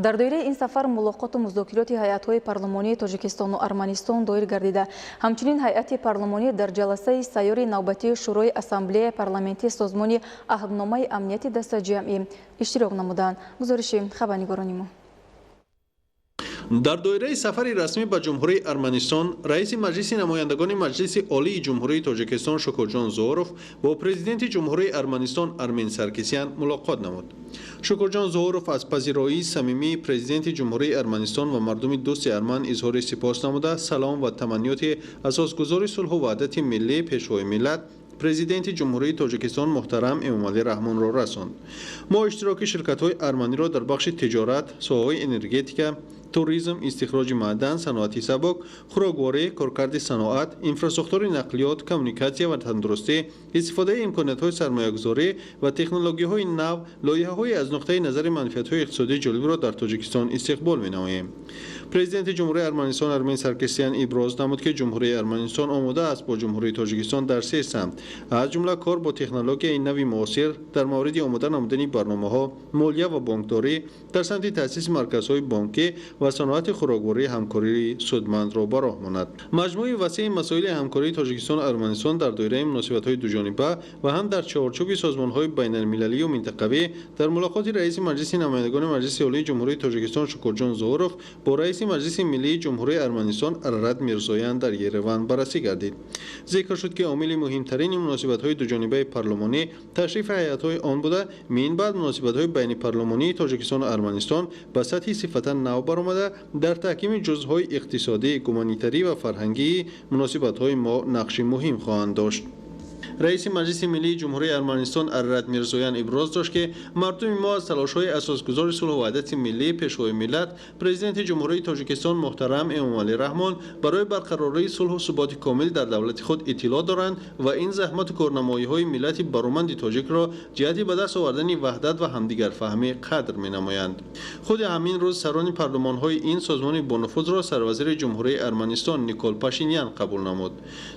در دایره این سفر ملاقات و مذاکرات هیئت‌های پارلمانی تاجیکستان و ارمنستان دایر گردیده. همچنین هیئت پارلمانی در جلسه سیار نوبتی شورای اسامبله پارلمانی سازمان عهدنامه امنیت دست جمعی اشتراک نمودند. گزارش خبرنگاران ما. در دایره سفر رسمی به جمهوری ارمنستان، رئیس مجلس نمایندگان مجلس عالی جمهوری تاجیکستان شکرجان زهوروف با پرزیدنت جمهوری ارمنستان ارمین سرکسیان ملاقات نمود. شکرجان زهوروف از پذیرایی صمیمی پرزیدنت جمهوری ارمنستان و مردم دوست ارمن اظهار سپاس نموده سلام و تمنیات اساسگذار صلح و وحدت ملی پیشوای ملت پرزیدنت جمهوری تاجیکستان محترم امامعلی رحمان را رساند. ما اشتراک شرکت‌های ارمنی را در بخش تجارت، ساحه‌های انرژتیک، туризм, истихроҷи маъдан, саноати сабук, хӯрокворӣ, коркарди саноат, инфраструктураи нақлиёт, коммуникатсия ва тандурустӣ, истифодаи имкониятҳои сармоягузорӣ ва технологияҳои нав, лоиҳаҳои аз нуқтаи назари манфиатҳои иқтисодии ҷолибро дар Тоҷикистон истиқбол менамоем. Президенти ҷумҳурии Арманистон Армен Саркисян иброз намуд, ки ҷумҳурии Арманистон омода аст бо ҷумҳурии Тоҷикистон дар се самт, аз ҷумла кор бо технологияи нави муосир дар мавриди омода намудани барномаҳо, молия ва бонкдорӣ, дар самти таъсиси марказҳои бонкӣ ва саноати хӯроквории ҳамкории судмандро ба роҳ монад. Маҷмӯи васеи масоили ҳамкории Тоҷикистон Арманистон дар доираи муносибатҳои дуҷониба ва ҳам дар чаҳорчӯби созмонҳои байналмилалию минтақавӣ дар мулоқоти раиси маҷлиси намояндагони Маҷлиси Олии Ҷумҳурии Тоҷикистон Шукурҷон Зуҳуров бо раиси Маҷлиси Миллии Ҷумҳурии Арманистон Арарат Мирзоян дар Ереван баррасӣ гардид. Зикр шуд, ки омили муҳимтарини муносибатҳои дуҷонибаи парлумонӣ ташрифи ҳайатҳои он буда, минбаъд муносибатҳои байни парлумонии Тоҷикистону Арманистон ба сатҳи сифатан нав баромада, дар таҳкими ҷузъҳои иқтисодӣ, гуманитарӣ ва фарҳангии муносибатҳои мо нақши муҳим хоҳанд дошт. раиси маҷлиси миллии ҷумҳурии Арманистон Арарат Мирзоян иброз дошт, ки мардуми мо аз талошҳои асосгузори сулҳу ваҳдати миллӣ пешвои миллат президенти ҷумҳурии Тоҷикистон муҳтарам Эмомалӣ Раҳмон барои барқарории сулҳу суботи комил дар давлати худ иттилоъ доранд ва ин заҳмату корнамоиҳои миллати бароманди тоҷикро ҷиҳати ба даст овардани ваҳдат ва ҳамдигарфаҳмӣ қадр менамоянд. худи ҳамин рӯз сарони парлумонҳои ин созмони бонуфузро сарвазири ҷумҳурии Арманистон Никол Пашинян қабул намуд.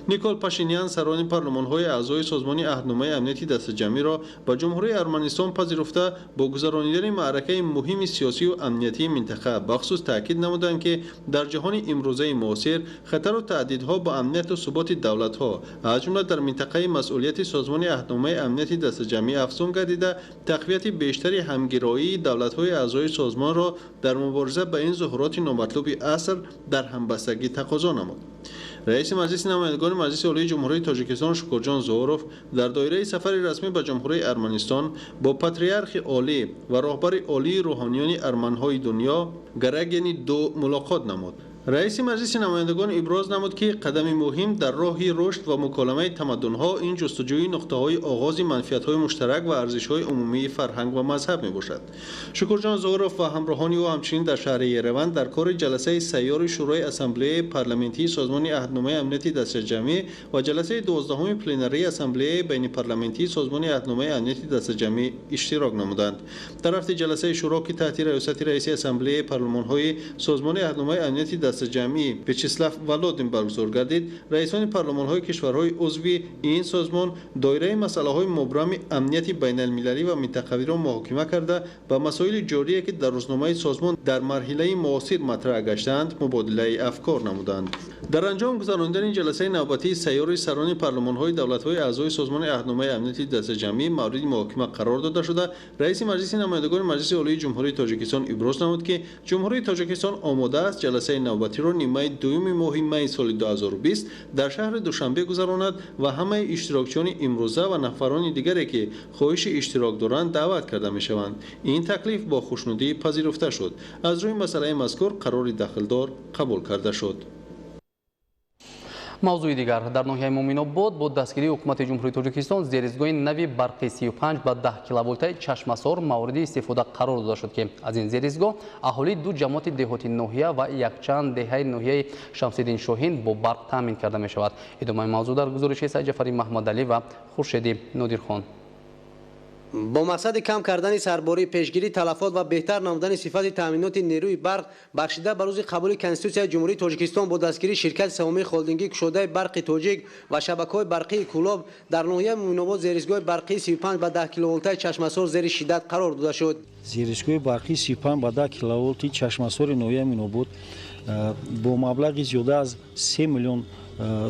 Никол Пашинян сарони парлумонҳои аъзои созмони аҳдномаи амнияти дастаҷамъиро ба ҷумҳурии Арманистон пазируфта бо гузаронидани маъракаи муҳими сиёсию амниятии минтақа бахусус таъкид намуданд, ки дар ҷаҳони имрӯзаи муосир хатару таҳдидҳо ба амнияту суботи давлатҳо аз ҷумла дар минтақаи масъулияти созмони аҳдномаи амнияти дастаҷамъӣ афзун гардида, тақвияти бештари ҳамгироии давлатҳои аъзои созмонро дар мубориза ба ин зуҳуроти номатлуби аср дар ҳамбастагӣ тақозо намуд. раиси маҷлиси намояндагони Маҷлиси Олии Ҷумҳурии Тоҷикистон Шукурҷон Зуҳуров дар доираи сафари расмӣ ба ҷумҳурии Арманистон бо патриархи олӣ ва роҳбари олии рӯҳониёни арманҳои дунё Гарагени ду мулоқот намуд. раиси маҷлиси намояндагон иброз намуд, ки қадами муҳим дар роҳи рушд ва муколамаи тамаддунҳо ин ҷустуҷӯи нуқтаҳои оғози манфиатҳои муштарак ва арзишҳои умумии фарҳанг ва мазҳаб мебошад. Шукурҷон Зуҳуров ва ҳамроҳони ӯ ҳамчунин дар шаҳри Ереван дар кори ҷаласаи сайёри шӯрои ассамблеяи парламентии созмони аҳдномаи амнияти дастаҷамъӣ ва ҷаласаи 12-уми пленарии ассамблеяи байниполаментии созмони аҳдномаи амнияти дастаҷамъӣ иштирок намуданд. дар рафти ҷаласаи шӯро, ки таҳти раёсати раиси ассамблеяи парлумонҳои созмони аҳдномаи амнияти дастаҷамъӣ Вячеслав Володин баргузор гардид, раисони парлумонҳои кишварҳои узви ин созмон доираи масъалаҳои мубрами амнияти байналмилалӣ ва минтақавиро муҳокима карда ба масоили ҷорие, ки дар рӯзномаи созмон дар марҳилаи муосир матраъ гаштаанд, мубодилаи афкор намуданд. дар анҷом гузарондани ҷаласаи навбатии сайёри сарони парлумонҳои давлатҳои аъзои созмони аҳдномаи амнияти дастаҷамъӣ мавриди муҳокима қарор дода шуда, раиси маҷлиси намояндагони Маҷлиси Олии Ҷумҳурии Тоҷикистон иброз намуд, ки ҷумҳурии Тоҷикистон омода аст ҷаласаи навбатиро нимаи дуюми моҳи майи соли 2020 дар шаҳри Душанбе гузаронад ва ҳамаи иштирокчиёни имрӯза ва нафарони дигаре, ки хоҳиши иштирок доранд, даъват карда мешаванд. ин таклиф бо хушнудӣ пазируфта шуд. аз рӯи масъалаи мазкур қарори дахлдор қабул карда шуд. мавзӯи дигар дар ноҳияи Муъминобод бо дастгирии ҳукумати ҷумҳурии Тоҷикистон зеризгоҳи нави барқи 35 ба 10 киловолтаи Чашмасор мавриди истифода қарор дода шуд, ки аз ин зеризгоҳ аҳолии ду ҷамоати деҳоти ноҳия ва якчанд деҳаи ноҳияи Шамсиддин Шоҳин бо барқ таъмин карда мешавад. идомаи мавзӯъ дар гузориши Саидҷафари Маҳмадалӣ ва Хуршеди Нодирхон. با مقصد کم کردن سرباری پیشگیری تلفات و بهتر نمودن صفت تامینات نیروی برق بخشیده بر روز قبول کنستیتوسیای جمهوری تاجیکستان با دستگیری شرکت سهامی خالدینگی گشوده برق تاجیک و شبکه‌های برقی کولوب در ناحیه مؤمن‌آباد زیرسگاه برقی 35 به 10 کیلوولتای چشمسار زیر شدت قرار داده شد. زیرسگاه برقی 35 به 10 کیلوولتی چشمسار ناحیه مؤمن‌آباد با مبلغ زیاده از 3 میلیون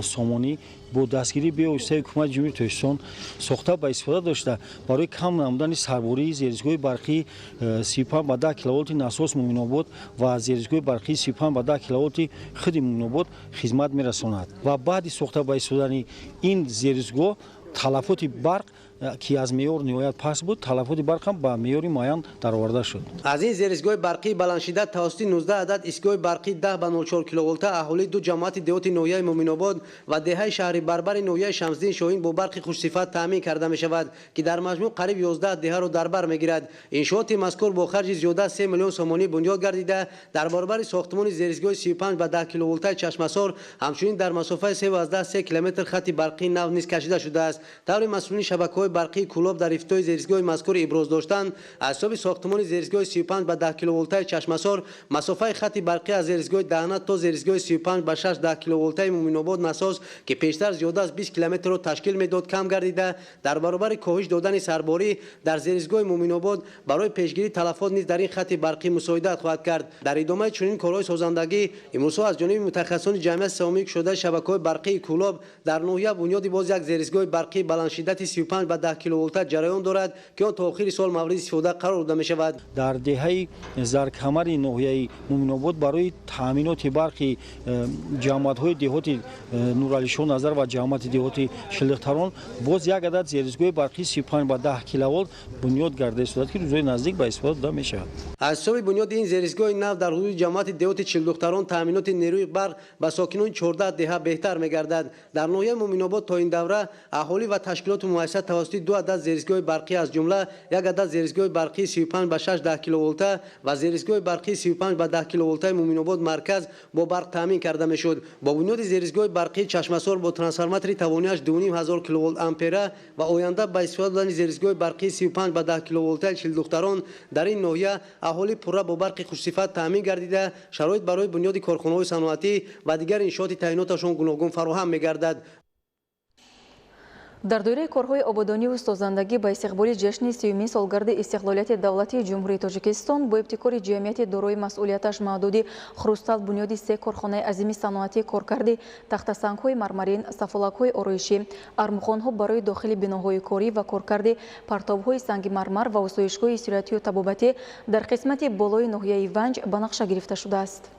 سومانی با دستگیری به واسطه حکومت جمهوری تاجیکستان ساخته به استفاده داشته برای کم نمودن سرباری زیرسگاه برقی 35 به 10 کیلوولت ناساس مؤمن‌آباد و زیرسگاه برقی 35 به 10 کیلوولت خود مؤمن‌آباد خدمت می‌رساند و بعد ساخته به استفاده این زیرسگاه تلفات برق که از معیار نهایت پس بود تلفات برق هم به معیار معین درآورده شد. از این زیرسگاه برقی بلندشدت توسط 19 عدد ایستگاه برقی 10 به 04 کیلوولت اهالی دو جماعت دهات نوحه مومن‌آباد و دهه شهری بربر نوحه شمس‌دین شاهین با برق خوش‌صفت تامین کرده می شود که در مجموع قریب 11 دهه را در بر میگیرد. انشاءات مذکور با خرج زیاده 3 میلیون سومانی بنیاد گردیده در برابر ساختمان زیرسگاه 35 به 10 کیلوولت چشمسار همچنین در مسافت 3 کیلومتر خط برقی نو نیز کشیده شده است. طور مسئولین شبکه‌های برقی کولاب در افتتاح زیرسگاه مذکور ابراز داشتند از حساب ساختمان زیرسگاه 35 به 10 کیلوولت چشمسار مسافت خط برقی از زیرسگاه دهنه تا زیرسگاه 35 به 6 10 کیلوولت مومن‌آباد نساز که پیشتر زیاده از 20 کیلومتر را تشکیل میداد کم گردیده در برابر کاهش دادن سرباری در زیرسگاه مومن‌آباد برای پیشگیری تلفات نیز در این خط برقی مساعدت خواهد کرد. در ادامه چنین کارهای سازندگی امروز از جانب متخصصان جمعیت سهامی شده شبکه‌های برقی کولاب در نوحه بنیاد باز یک زیرسگاه برقی بلندشدت 35 به 10 کیلوولت جریان دارد که آن تا آخر سال مورد استفاده قرار داده می شود. در دهه زرکمر نوحه مومن‌آباد برای تامینات برقی جماعت‌های دهات نورعلی‌شاه نظر و جماعت دهات شلختران باز یک عدد زیرسگاه برقی 35 به 10 کیلوولت بنیاد گردیده است که روزهای نزدیک به استفاده داده می شود. از حساب بنیاد این زیرسگاه نو در حدود جماعت دهات شلختران تامینات نیروی برق به ساکنان 14 دهه بهتر می گردد. در نوحه مومن‌آباد تا این دوره اهالی و تشکیلات مؤسسه توسط 2 عدد زیرسگاه برقی از جمله یک عدد زیرسگاه برقی 35 به 6 10 کیلوولت و زیرسگاه برقی 35 به 10 کیلوولت مومن‌آباد مرکز با برق تامین کرده میشد. با بنیاد زیرسگاه برقی چشمسار با ترانسفورماتری توانایی‌اش 2500 کیلوولت آمپره و آینده با استفاده دادن زیرسگاه برقی 35 به 10 کیلوولت شلختران در این ناحیه اهالی پورا با برق خوش‌صفت تامین گردیده شرایط برای بنیاد کارخانه‌های صنعتی و دیگر انشاءات تعییناتشان گوناگون فراهم می‌گردد. در دوره کارهای آبادانی و سازندگی با استقبال جشن 30 سالگرد استقلالیت دولتی جمهوری تاجیکستان با ابتکار جمعیت دارای مسئولیتش محدود خروستال بنیاد 3 کارخانه عظیم صنعتی کارکرد تخت‌سنگ‌های مرمرین، سفالک‌های آرایشی، ارمغان‌ها برای داخل بناهای کاری و کارکرد پرتاب‌های سنگ مرمر و آسایشگاه استراحتی و طبابتی در قسمت بالای ناحیه ونج به نقشه گرفته شده است.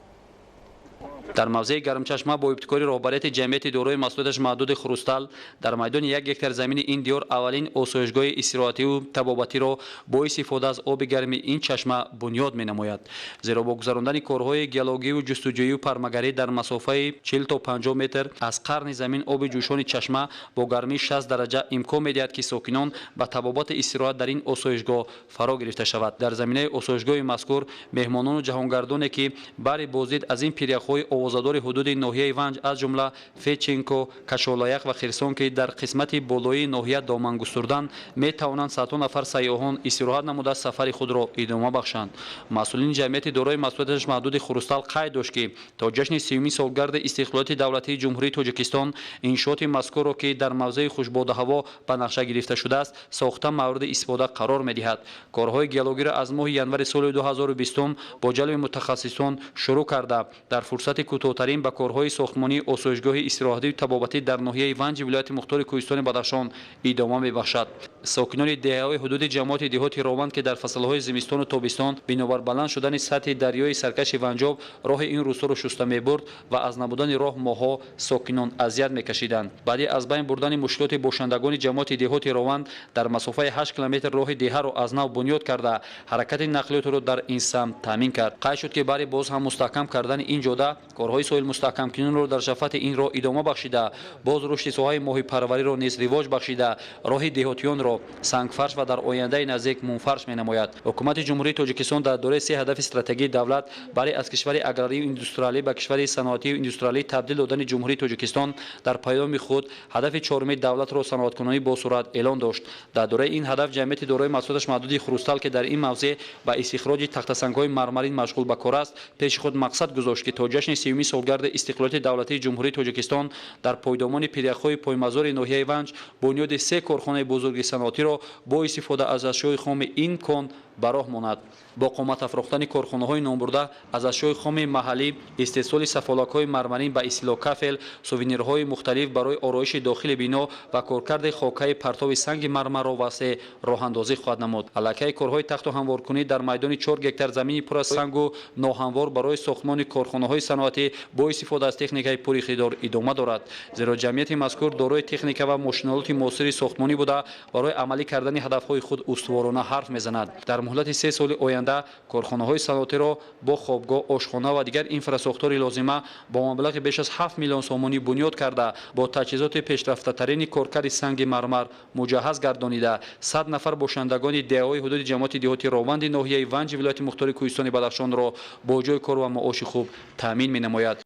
در موضع گرمچشمه با ابتکار رهبریت جمعیت دارای مسئولیتش محدود خروستال در میدان 1 هکتار زمین این دیار اولین آسایشگاه استراحتی و طبابتی را با استفاده از آب گرم این چشمه بنیاد می‌نماید. زیرا با گذراندن کارهای گیالوگی و جستجویی و پرمگری در مسافه 40 تا 50 متر از قرن زمین آب جوشان چشمه با گرمی 60 درجه امکان می‌دهد که ساکنان به طبابت استراحت در این آسایشگاه فرا گرفته شود. در زمینه آسایشگاه مذکور مهمانان و جهانگردانی که برای بازدید از این پیریخ‌های آوازدار حدود ناحیه ونج از جمله فیچینکو، کشالایق و خرسون که در قسمت بالایی ناحیه دامن گستردن می توانند صدها نفر سیاحان استراحت نموده سفر خود را ادامه بخشند. مسئولین جمعیت دارای مسئولیتش محدود خروستال قید داشت که تا جشن 30 سالگرد استقلالیت دولتی جمهوری تاجیکستان انشاءات مذکور را که در موضع خوشباد هوا به نقشه گرفته شده است ساخته مورد استفاده قرار می‌دهد. کارهای گیالوگی را از ماه ینور سال 2020 با جلب متخصصان شروع کرده در فرصت کوتاه‌ترین به کارهای ساختمانی آسایشگاه استراحتی و طبابتی در ناحیه ونج ولایت مختار کوهستان بادخشان ادامه می‌بخشد. ساکنان دهه‌های حدود جماعت دهات روان که در فصل‌های زمستان و تابستان بنابر بلند شدن سطح دریای سرکش ونجاب راه این روستا را شسته می‌برد و از نبودن راه ماه‌ها ساکنان اذیت می‌کشیدند. بعد از بین بردن مشکلات باشندگان جماعت دهات روان در مسافت 8 کیلومتر راه دهه را از نو بنیاد کرده حرکت نقلیات را در این سمت تامین کرد. قید شد که برای باز هم مستحکم کردن این جاده کارهای سویل مستحکم کنون را در شفت این را ادامه بخشیده باز رشد ساحه ماهی پروری را نیز رواج بخشیده راه دهاتیان را سنگفرش و در آینده نزدیک منفرش می‌نماید. حکومت جمهوری تاجیکستان در دوره 3 هدف استراتژی دولت برای از کشور اگراری و اندستریالی به کشور صنعتی و اندستریالی تبدیل دادن جمهوری تاجیکستان در پیام خود هدف چهارم دولت را صنعت‌کنی با سرعت اعلان داشت. در دوره این هدف جمعیت دارای مسئولیتش محدود خروستال که در این موضع به استخراج تخت‌سنگ‌های مرمرین مشغول به کار است پیش خود مقصد گذاشت که تا جشن 30 سالگرد استقلالیت دولتی جمهوری تاجیکستان در پایدامان پیریخ‌های پایمزار ناحیه ونج بنیاد 3 کارخانه بزرگ صنعتی را با استفاده از اشیاء خام این کن به راه ماند. با قامت افروختن کارخانه‌های نامبرده از اشیاء خام محلی استحصال سفالک‌های مرمرین به اصطلاح کفل سووینیرهای مختلف برای آرایش داخل بنا و کارکرد خاکه پرتاب سنگ مرمر را واسه راه اندازی خواهد نمود. علاقه کارهای تخت و هموارکنی در میدان 4 هکتار زمین پر از سنگ و ناهموار برای ساختمان کارخانه‌های صنعتی давлатӣ бо истифода аз техникаи пури хидор идома дорад, зеро ҷамъияти мазкур дорои техника ва мошиналоти муосири сохтмонӣ буда барои амалӣ кардани ҳадафҳои худ устуворона ҳарф мезанад. Дар муҳлати 3 соли оянда корхонаҳои саноатиро бо хобгоҳ, ошхона ва дигар инфраструктури лозима бо маблағи беш аз 7 миллион сомонӣ бунёд карда, бо таҷҳизоти пешрафтатарини коркари санги мармар муҷаҳҳаз гардонида 100 нафар бошандагони деҳаҳои ҳудуди ҷамоати деҳоти рованди ноҳияи Ванҷи вилояти мухтори кӯҳистони Бадахшонро бо ҷойи кор ва маоши хуб таъмин менамояд.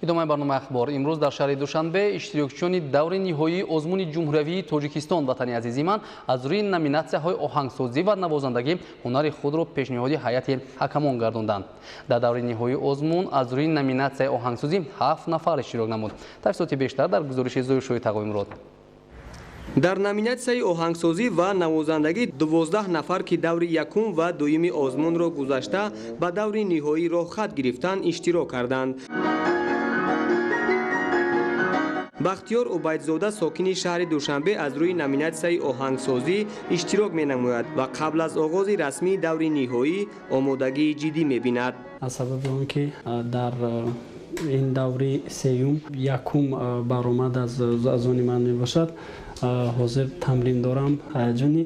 идомаи барномаи ахбор имрӯз дар шаҳри Душанбе иштирокчиёни даври ниҳоии озмуни ҷумҳуриявии Тоҷикистон ватани азизи ман аз рӯи номинатсияҳои оҳангсозӣ ва навозандагӣ ҳунари худро пешниҳоди ҳайати ҳакамон гардонданд. дар даври ниҳоии озмун аз рӯи номинатсияи оҳангсозӣ 7 нафар иштирок намуд. тафсилоти бештар дар гузориши зоишои тағвимрод. дар номинатсияи оҳангсозӣ ва навозандагӣ 12 нафар ки даври якум ва дуюми озмунро гузашта ба даври ниҳоиро хат гирифтан иштирок карданд. бахтиёр убайдзода сокини шаҳри Душанбе аз рӯи номинатсияи оҳангсозӣ иштирок менамояд ва қабл аз оғози расмии даври ниҳоӣ омодагии ҷиддӣ мебинад. аз сабаби он ки дар ин даври сеюм якум баромад аз они ман мебошад, ҳозир тамрин дорам. ҳаяҷони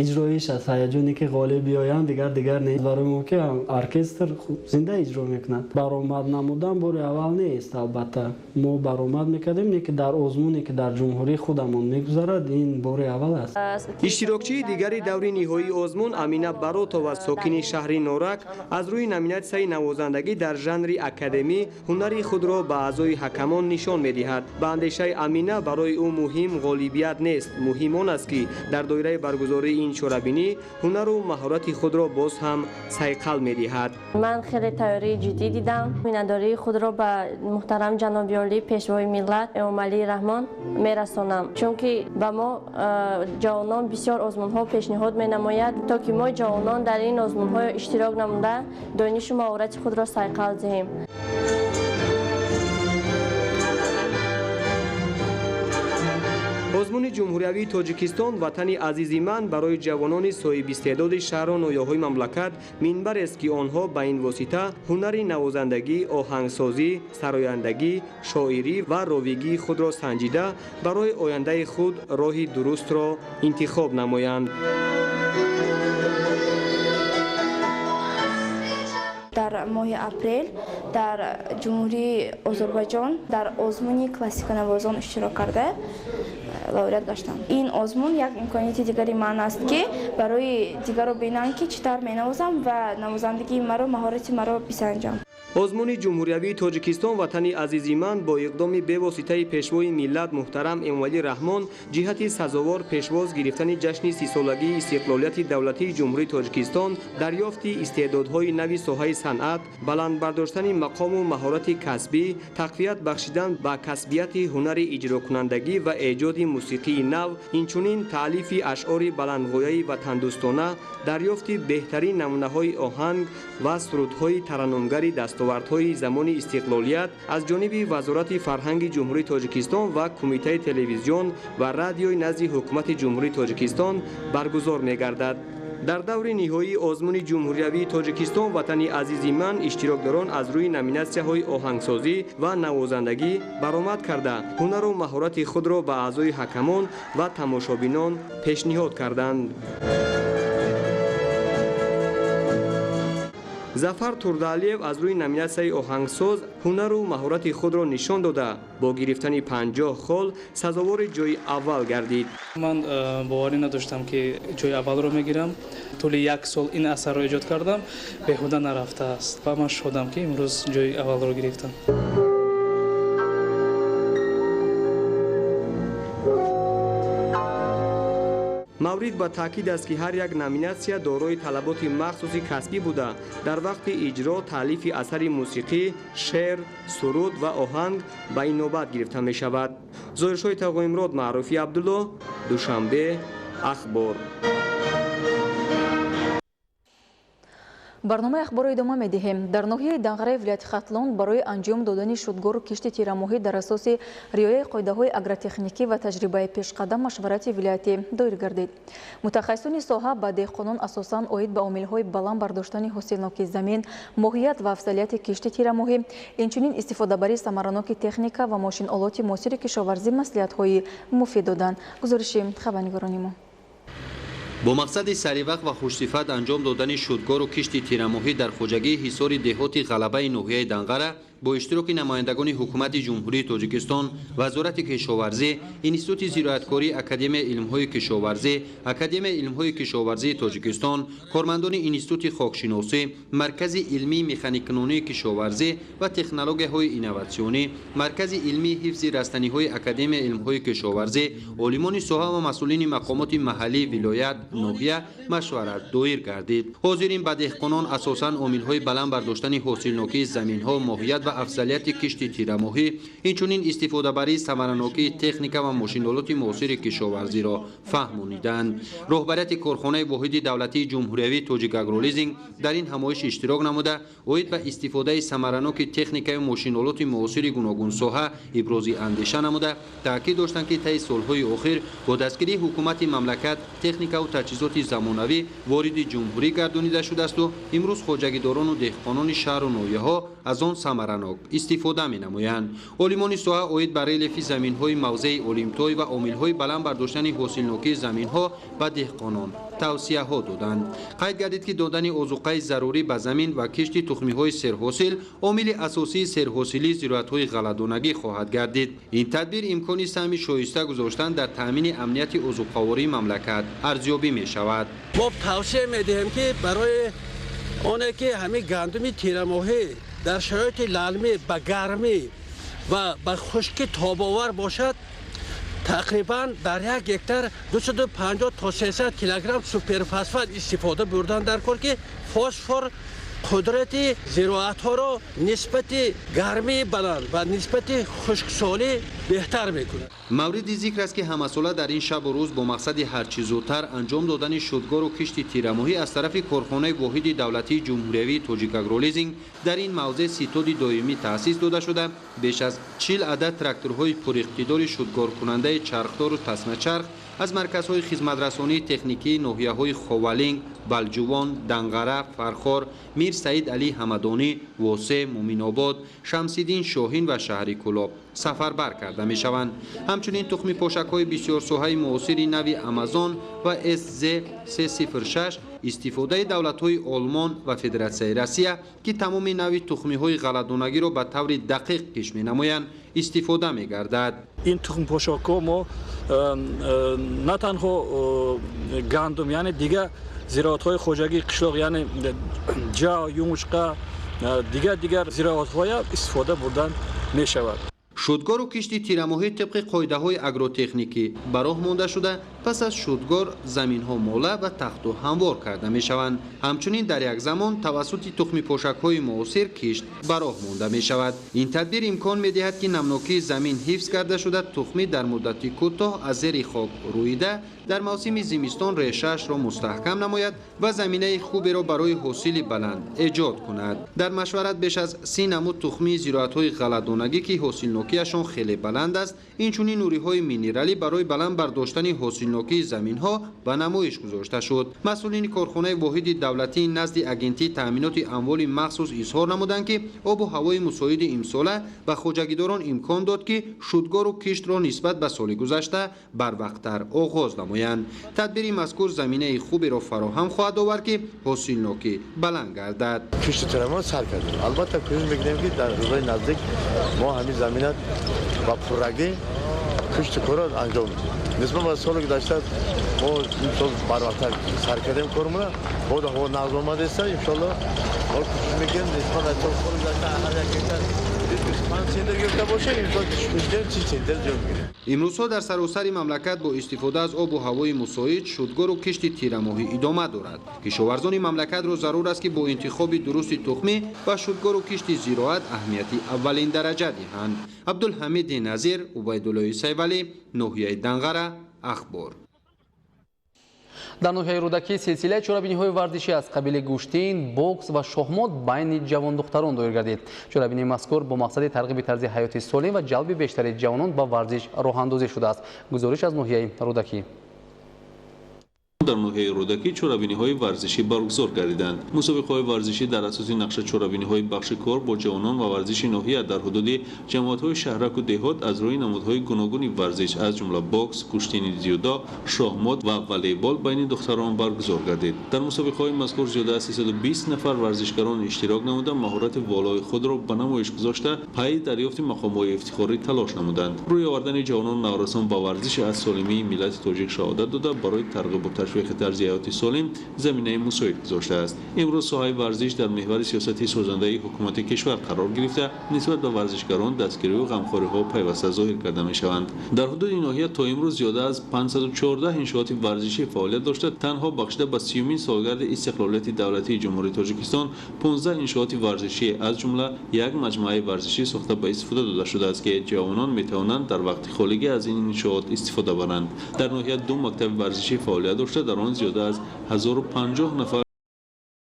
иҷроиш аст, ҳаяҷоне ки ғолиб биёям дигар нест. барои мо ки оркестр зинда иҷро мекунад. баромад намудан бори аввал нест. албатта мо баромад мекардем, не ки дар озмуне ки дар ҷумҳурии худамон мегузарад, ин бори аввал аст. иштирокчии дигари даври ниҳоии озмун Амина Баротова сокини шаҳри Норак аз рӯи номинатсияи навозандагӣ дар жанри академӣ ҳунари худро ба аъзои ҳакамон нишон медиҳад. ба андешаи Амина барои ӯ муҳим ғолибият нест, муҳим он аст ки дар доираи баргузории ин чорабинӣ ҳунару маҳорати худро боз ҳам сайқал медиҳад. ман хеле тайёрии ҷиддӣ дидам. миннатдории худро ба муҳтарам ҷаноби олӣ пешвои миллат Эмомалии Раҳмон мерасонам, чунки ба мо ҷавонон бисёр озмунҳо пешниҳод менамояд, то ки мо ҷавонон дар ин озмунҳо иштирок намуда донишу маҳорати худро сайқал диҳем. озмуни ҷумҳуриявии Тоҷикистон ватани азизи ман барои ҷавонони соҳибистеъдоди шаҳру ноҳияҳои мамлакат минбарест ки онҳо ба ин восита ҳунари навозандагӣ, оҳангсозӣ, сарояндагӣ, шоирӣ ва ровигии худро санҷида барои ояндаи худ роҳи дурустро интихоб намоянд. дар моҳи апрел дар ҷумҳурии Озарбойҷон дар озмуни классиканавозон иштирок карда лауреат гаштам. ин озмун як имконияти дигари ман аст ки барои дигарро бинам ки чӣ тавр менавозам ва навозандагии маро, маҳорати маро бисанҷам. озмуни ҷумҳуриявии Тоҷикистон ватани азизи ман бо иқдоми бевоситаи пешвои миллат муҳтарам Эмомалии Раҳмон ҷиҳати сазовор пешвоз гирифтани ҷашни 30-солагии истиқлолияти давлатии ҷумҳурии Тоҷикистон, дарёфти истеъдодҳои нави соҳаи санъат, баландбардоштани мақому маҳорати касбӣ, тақвият бахшидан ба касбияти ҳунари иҷрокунандагӣ ва эҷоди мусиқии нав, инчунин таълифи ашъори баландғояи ватандӯстона, дарёфти беҳтарин намунаҳои оҳанг ва сурудҳои тараннумгари дастовардҳои замони истиқлолият аз ҷониби Вазорати фарҳанги ҷумҳурии Тоҷикистон ва Кумитаи телевизион ва радиои назди ҳукумати ҷумҳурии Тоҷикистон баргузор мегардад. дар даври ниҳоии озмуни ҷумҳуриявии Тоҷикистон ватани азизи ман иштирокдорон аз рӯи номинатсияҳои оҳангсозӣ ва навозандагӣ баромад карда ҳунару маҳорати худро ба аъзои ҳакамон ва тамошобинон пешниҳод карданд. зафар Турдалиев аз рӯи номинатсияи оҳангсоз ҳунару маҳорати худро нишон дода бо гирифтани 50 хол сазовори ҷойи аввал гардид. ман боварӣ надоштам ки ҷойи аввалро мегирам. тӯли як сол ин асарро эҷод кардам, беҳуда нарафтааст ва ман шодам ки имрӯз ҷойи аввалро гирифтам. маврид ба таъкид аст ки ҳар як номинатсия дорои талаботи махсуси касбӣ буда дар вақти иҷро таълифи асари мусиқӣ, шеър, суруд ва оҳанг ба инобат гирифта мешавад. зоиршои тағоимрод Маъруфи Абдулло, Душанбе, Ахбор. برنامه اخبار ادامه می‌دهیم. در ناحیه دنغره ولایت خطلون برای انجام دادن شدگار و کشت تیرماهی در اساس رعایت قاعده‌های اگرتکنیکی و تجربه پیشقدم مشورت ولایت دایر گردید. متخصصان ساحه با دهقانان اساساً اوید به عامل‌های بلند برداشتن حاصلناکی زمین، ماهیت و افضلیت کشت تیرماهی، اینچنین استفاده بر ثمراناک تکنیک و ماشین آلات معاصر کشاورزی مصلحت‌های مفید دادن. گزارش خبرنگاران ما. با مقصد سریع و خوش‌صفت انجام دادن شدگار و کشت تیرماهی در خوجگی حصار دهات غلبه ناحیه دنغره با اشتراک نمایندگان حکومت جمهوری تاجیکستان، وزارت کشاورزی، انستیتوت زراعتکاری، اکادمی علم‌های کشاورزی، اکادمی علم‌های کشاورزی تاجیکستان، کارمندان انستیتوت خاکشناسی، مرکز علمی مکانیکنونی کشاورزی و تکنولوژی‌های اینواسیونی، مرکز علمی حفظ رستنی‌های اکادمی علم‌های کشاورزی، عالمان ساحه و مسئولین مقامات محلی ولایت ناحیه مشورت دایر گردید. حاضرین به دهقانان اساساً عامل‌های بلند برداشتن حاصلناکی زمین‌ها، ماهیت و افضلیت کشت تیرماهی، اینچنین استفاده بری ثمراناکی تکنیک و ماشین‌آلات معاصر کشاورزی را فهمانیدند. رهبریت کارخانه واحد دولتی جمهوری تاجیک اگرولیزینگ در این همایش اشتراک نموده اوید به استفاده ثمراناک تکنیک و ماشین‌آلات معاصر گوناگون ساحه ابراز اندیشه نموده تاکید داشتند که طی سال‌های اخیر با دستگیری حکومت مملکت تکنیک و تجهیزات زمانوی وارد جمهوری گردانیده شده است و امروز خوجگیداران و دهقانان شهر و ناحیه‌ها از آن ثمراناک استفاده می‌نمایند. عالمان ساحه اوید برای ریلیف زمین‌های موضع اولمتوی و عامل‌های بلند برداشتن حاصلناکی زمین‌ها به دهقانان توصیه‌ها دادند. قید گردید که دادن آذوقه ضروری به زمین و کشت تخمی‌های سرحاصل عامل اساسی سرحاصلی زراعت‌های غله‌دانگی خواهد گردید. این تدبیر امکانی سهم شایسته گذاشتن در تامین امنیت آذوقه‌واری مملکت ارزیابی می‌شود. ما توصیه می‌دهیم که برای آنها که همین گندم تیرماهی در شرایط للمی به گرمی و به خشکی تاب‌آور باشد تقریبا در یک هکتار 250 تا 300 کیلوگرم سوپر فسفات استفاده بردن در کار که فسفر قدرت زراعت ها را نسبت گرمی بلند و نسبت خشکسالی بهتر میکنه. موردی ذکر است که همساله در این شب و روز با مقصد هرچه زودتر انجام دادن شدگار و کشت تیرماهی از طرف کارخانه واحد دولتی جمهوری تاجیک اگرولیزینگ در این موضع ستاد دائمی تأسیس داده شده. بیش از 40 عدد تراکتورهای پراقتدار شدگار کننده چرخدار و تسمه چرخ از مرکزهای خدمترسانی تکنیکی ناحیه‌های خوالینگ، بلجوان، دنغره، فرخار، میر سعید علی حمدانی، واسه، مومین‌آباد، شمس‌الدین شاهین و شهر کلاب سفربر کرده می‌شوند. همچنین تخم پوشک‌های بسیار سوحه معاصر نوی آمازون و SZ306 استفاده دولت‌های آلمان و فدراسیون روسیه که تمام نوع تخمی‌های غله‌دانگی را به طور دقیق پیش می‌نمایند استفاده می‌گردد. این تخم پوشک‌ها ما نه تنها گندم یعنی دیگه زراعت‌های خوجگی قشلاق یعنی جا، یونچقه دیگر زراعت‌های استفاده بردن می‌شود. شدگار و کشت تیرماهی طبق قاعده‌های اگروتکنیکی براه مانده شده. پس از شدگار زمین‌ها ماله و تخت و هموار کرده می‌شوند. همچنین در یک زمان توسط تخم پوشک‌های معاصر کشت براه مانده می‌شود. این تدبیر امکان می‌دهد که نمناکی زمین حفظ کرده شده تخمی در مدت کوتاه از زیر خاک رویده در موسم زمستان ریشه‌اش را مستحکم نماید و زمینه خوبی را برای حاصل بلند ایجاد کند. در مشورت بیش از 30 نمود تخمی زراعت‌های غله‌دانگی که حاصلناکیشان خیلی بلند است، اینچنین نوری‌های مینرالی برای بلند برداشتن حاصلناکی زمین‌ها به نمایش گذاشته شد. مسئولین کارخانه واحد دولتی نزد اگنتی تأمینات اموال مخصوص اظهار نمودند که آب و هوای مساعد امساله به خوجگیداران امکان داد که شدگار و کشت را نسبت به سال گذشته بروقت‌تر آغاز نمایند. تدبیر مذکور زمینه خوبی را فراهم خواهد آورد که حاصلناکی بلند گردد. کشت تیرماهی سر کردیم. البته پیش می‌گیریم که در روزهای نزدیک ما همین زمینه با پررگی کشت کار انجام میدیم. نسبت به سال گذشته ما این سال بروقت‌تر سر کردیم کارمون. بعد هوا نرم آمده است ان شاء الله. ما کوشش می‌کنیم نسبت به سال گذشته هر یک امروزها در سراسر مملکت با استفاده از آب و هوای مساعد شدگار و کشت تیرماهی ادامه دارد. کشاورزان مملکت را ضرور است که با انتخاب درست تخمی و شدگار و کشت زراعت اهمیتی اولین درجه دهند. عبدالحمید نظیر، عبیدالله سیولی، ناحیه دنغره، اخبار. дар ноҳияи рӯдакӣ силсилаи чорабиниҳои варзишӣ аз қабили гӯштин, бокс ва шоҳмот байни ҷавондухтарон доир гардид. чорабинии мазкур бо мақсади тарғиби тарзи ҳаёти солим ва ҷалби бештари ҷавонон ба варзиш роҳандозӣ шудааст. гузориш аз ноҳияи рӯдакӣ. дар ноҳияи рӯдакӣ чорабиниҳои варзишӣ баргузор гардиданд. мусобиқаҳои варзишӣ дар асоси нақша чорабиниҳои бахши кор бо ҷавонон ва варзиши ноҳия дар ҳудуди ҷамоатҳои шаҳраку деҳот аз рӯи намудҳои гуногуни варзиш аз ҷумла бокс, куштини дзюдо, шоҳмот ва волейбол байни духтарон баргузор гардид. дар мусобиқаҳои мазкур зиёда аз 320 нафар варзишгарон иштирок намуда маҳорати волои худро ба намоиш гузошта пайи дарёфти мақомҳои ифтихорӣ талош намуданд. рӯй овардани ҷавонон наврасон ба варзиш аз солимии миллати тоҷик шаҳодат дода барои тарғибу ташвиқи тарзи ҳаёти солим заминаи мусоид гузоштааст. имрӯз соҳаи варзиш дар меҳвари сиёсати созандаи ҳукумати кишвар қарор гирифта нисбат ба варзишгарон дастгирию ғамхориҳо пайваста зоҳир карда мешаванд. дар ҳудуди ноҳия то имрӯз зиёда аз 514 иншооти варзишӣ фаъолият дошта, танҳо бахшида ба 30-мин солгарди истиқлолияти давлатии ҷумҳурии Тоҷикистон 15 иншооти варзишӣ аз ҷумла як маҷмӯаи варзишӣ сохта ба истифода дода шудааст ки ҷавонон метавонанд дар вақти холигӣ аз ин иншоот истифода баранд. дар ноҳия 2 мактаби варзишӣ фаъолият дошта, дар он зиёда аз 1050 нафар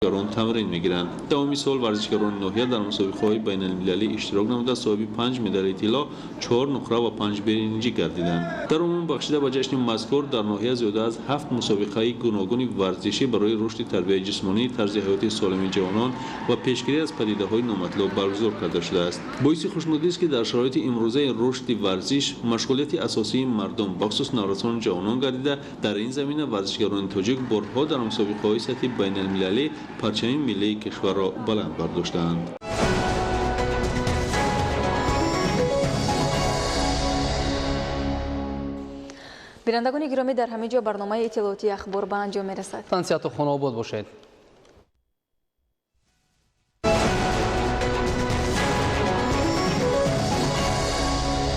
варзишгарон тамрин мегиранд. тамоми сол варзишгарони ноҳия дар мусобиқаҳои байналмилалӣ иштирок намуда соҳиби 5 медали тилло, 4 нуқра ва 5 беринҷӣ гардиданд. дар умум бахшида ба ҷашни мазкур дар ноҳия зиёда аз 7 мусобиқаи гуногуни варзишӣ барои рушди тарбияи ҷисмонӣ, тарзи ҳаёти солими ҷавонон ва пешгирӣ аз падидаҳои номатлуб баргузор карда шудааст. боиси хушнудист ки дар шароити имрӯзаи рушди варзиш машғулияти асосии мардум бахусус наврасон ҷавонон гардида, дар ин замина варзишгарони тоҷик борҳо дар мусобиқаҳои сатҳи байналмилалӣ парчами миллии кишварро баланд бардоштаанд. бинандагони гиромӣ, дар ҳамин ҷо барномаи иттилоотии ахбор ба анҷом мерасад. тансияту хонобод бошед.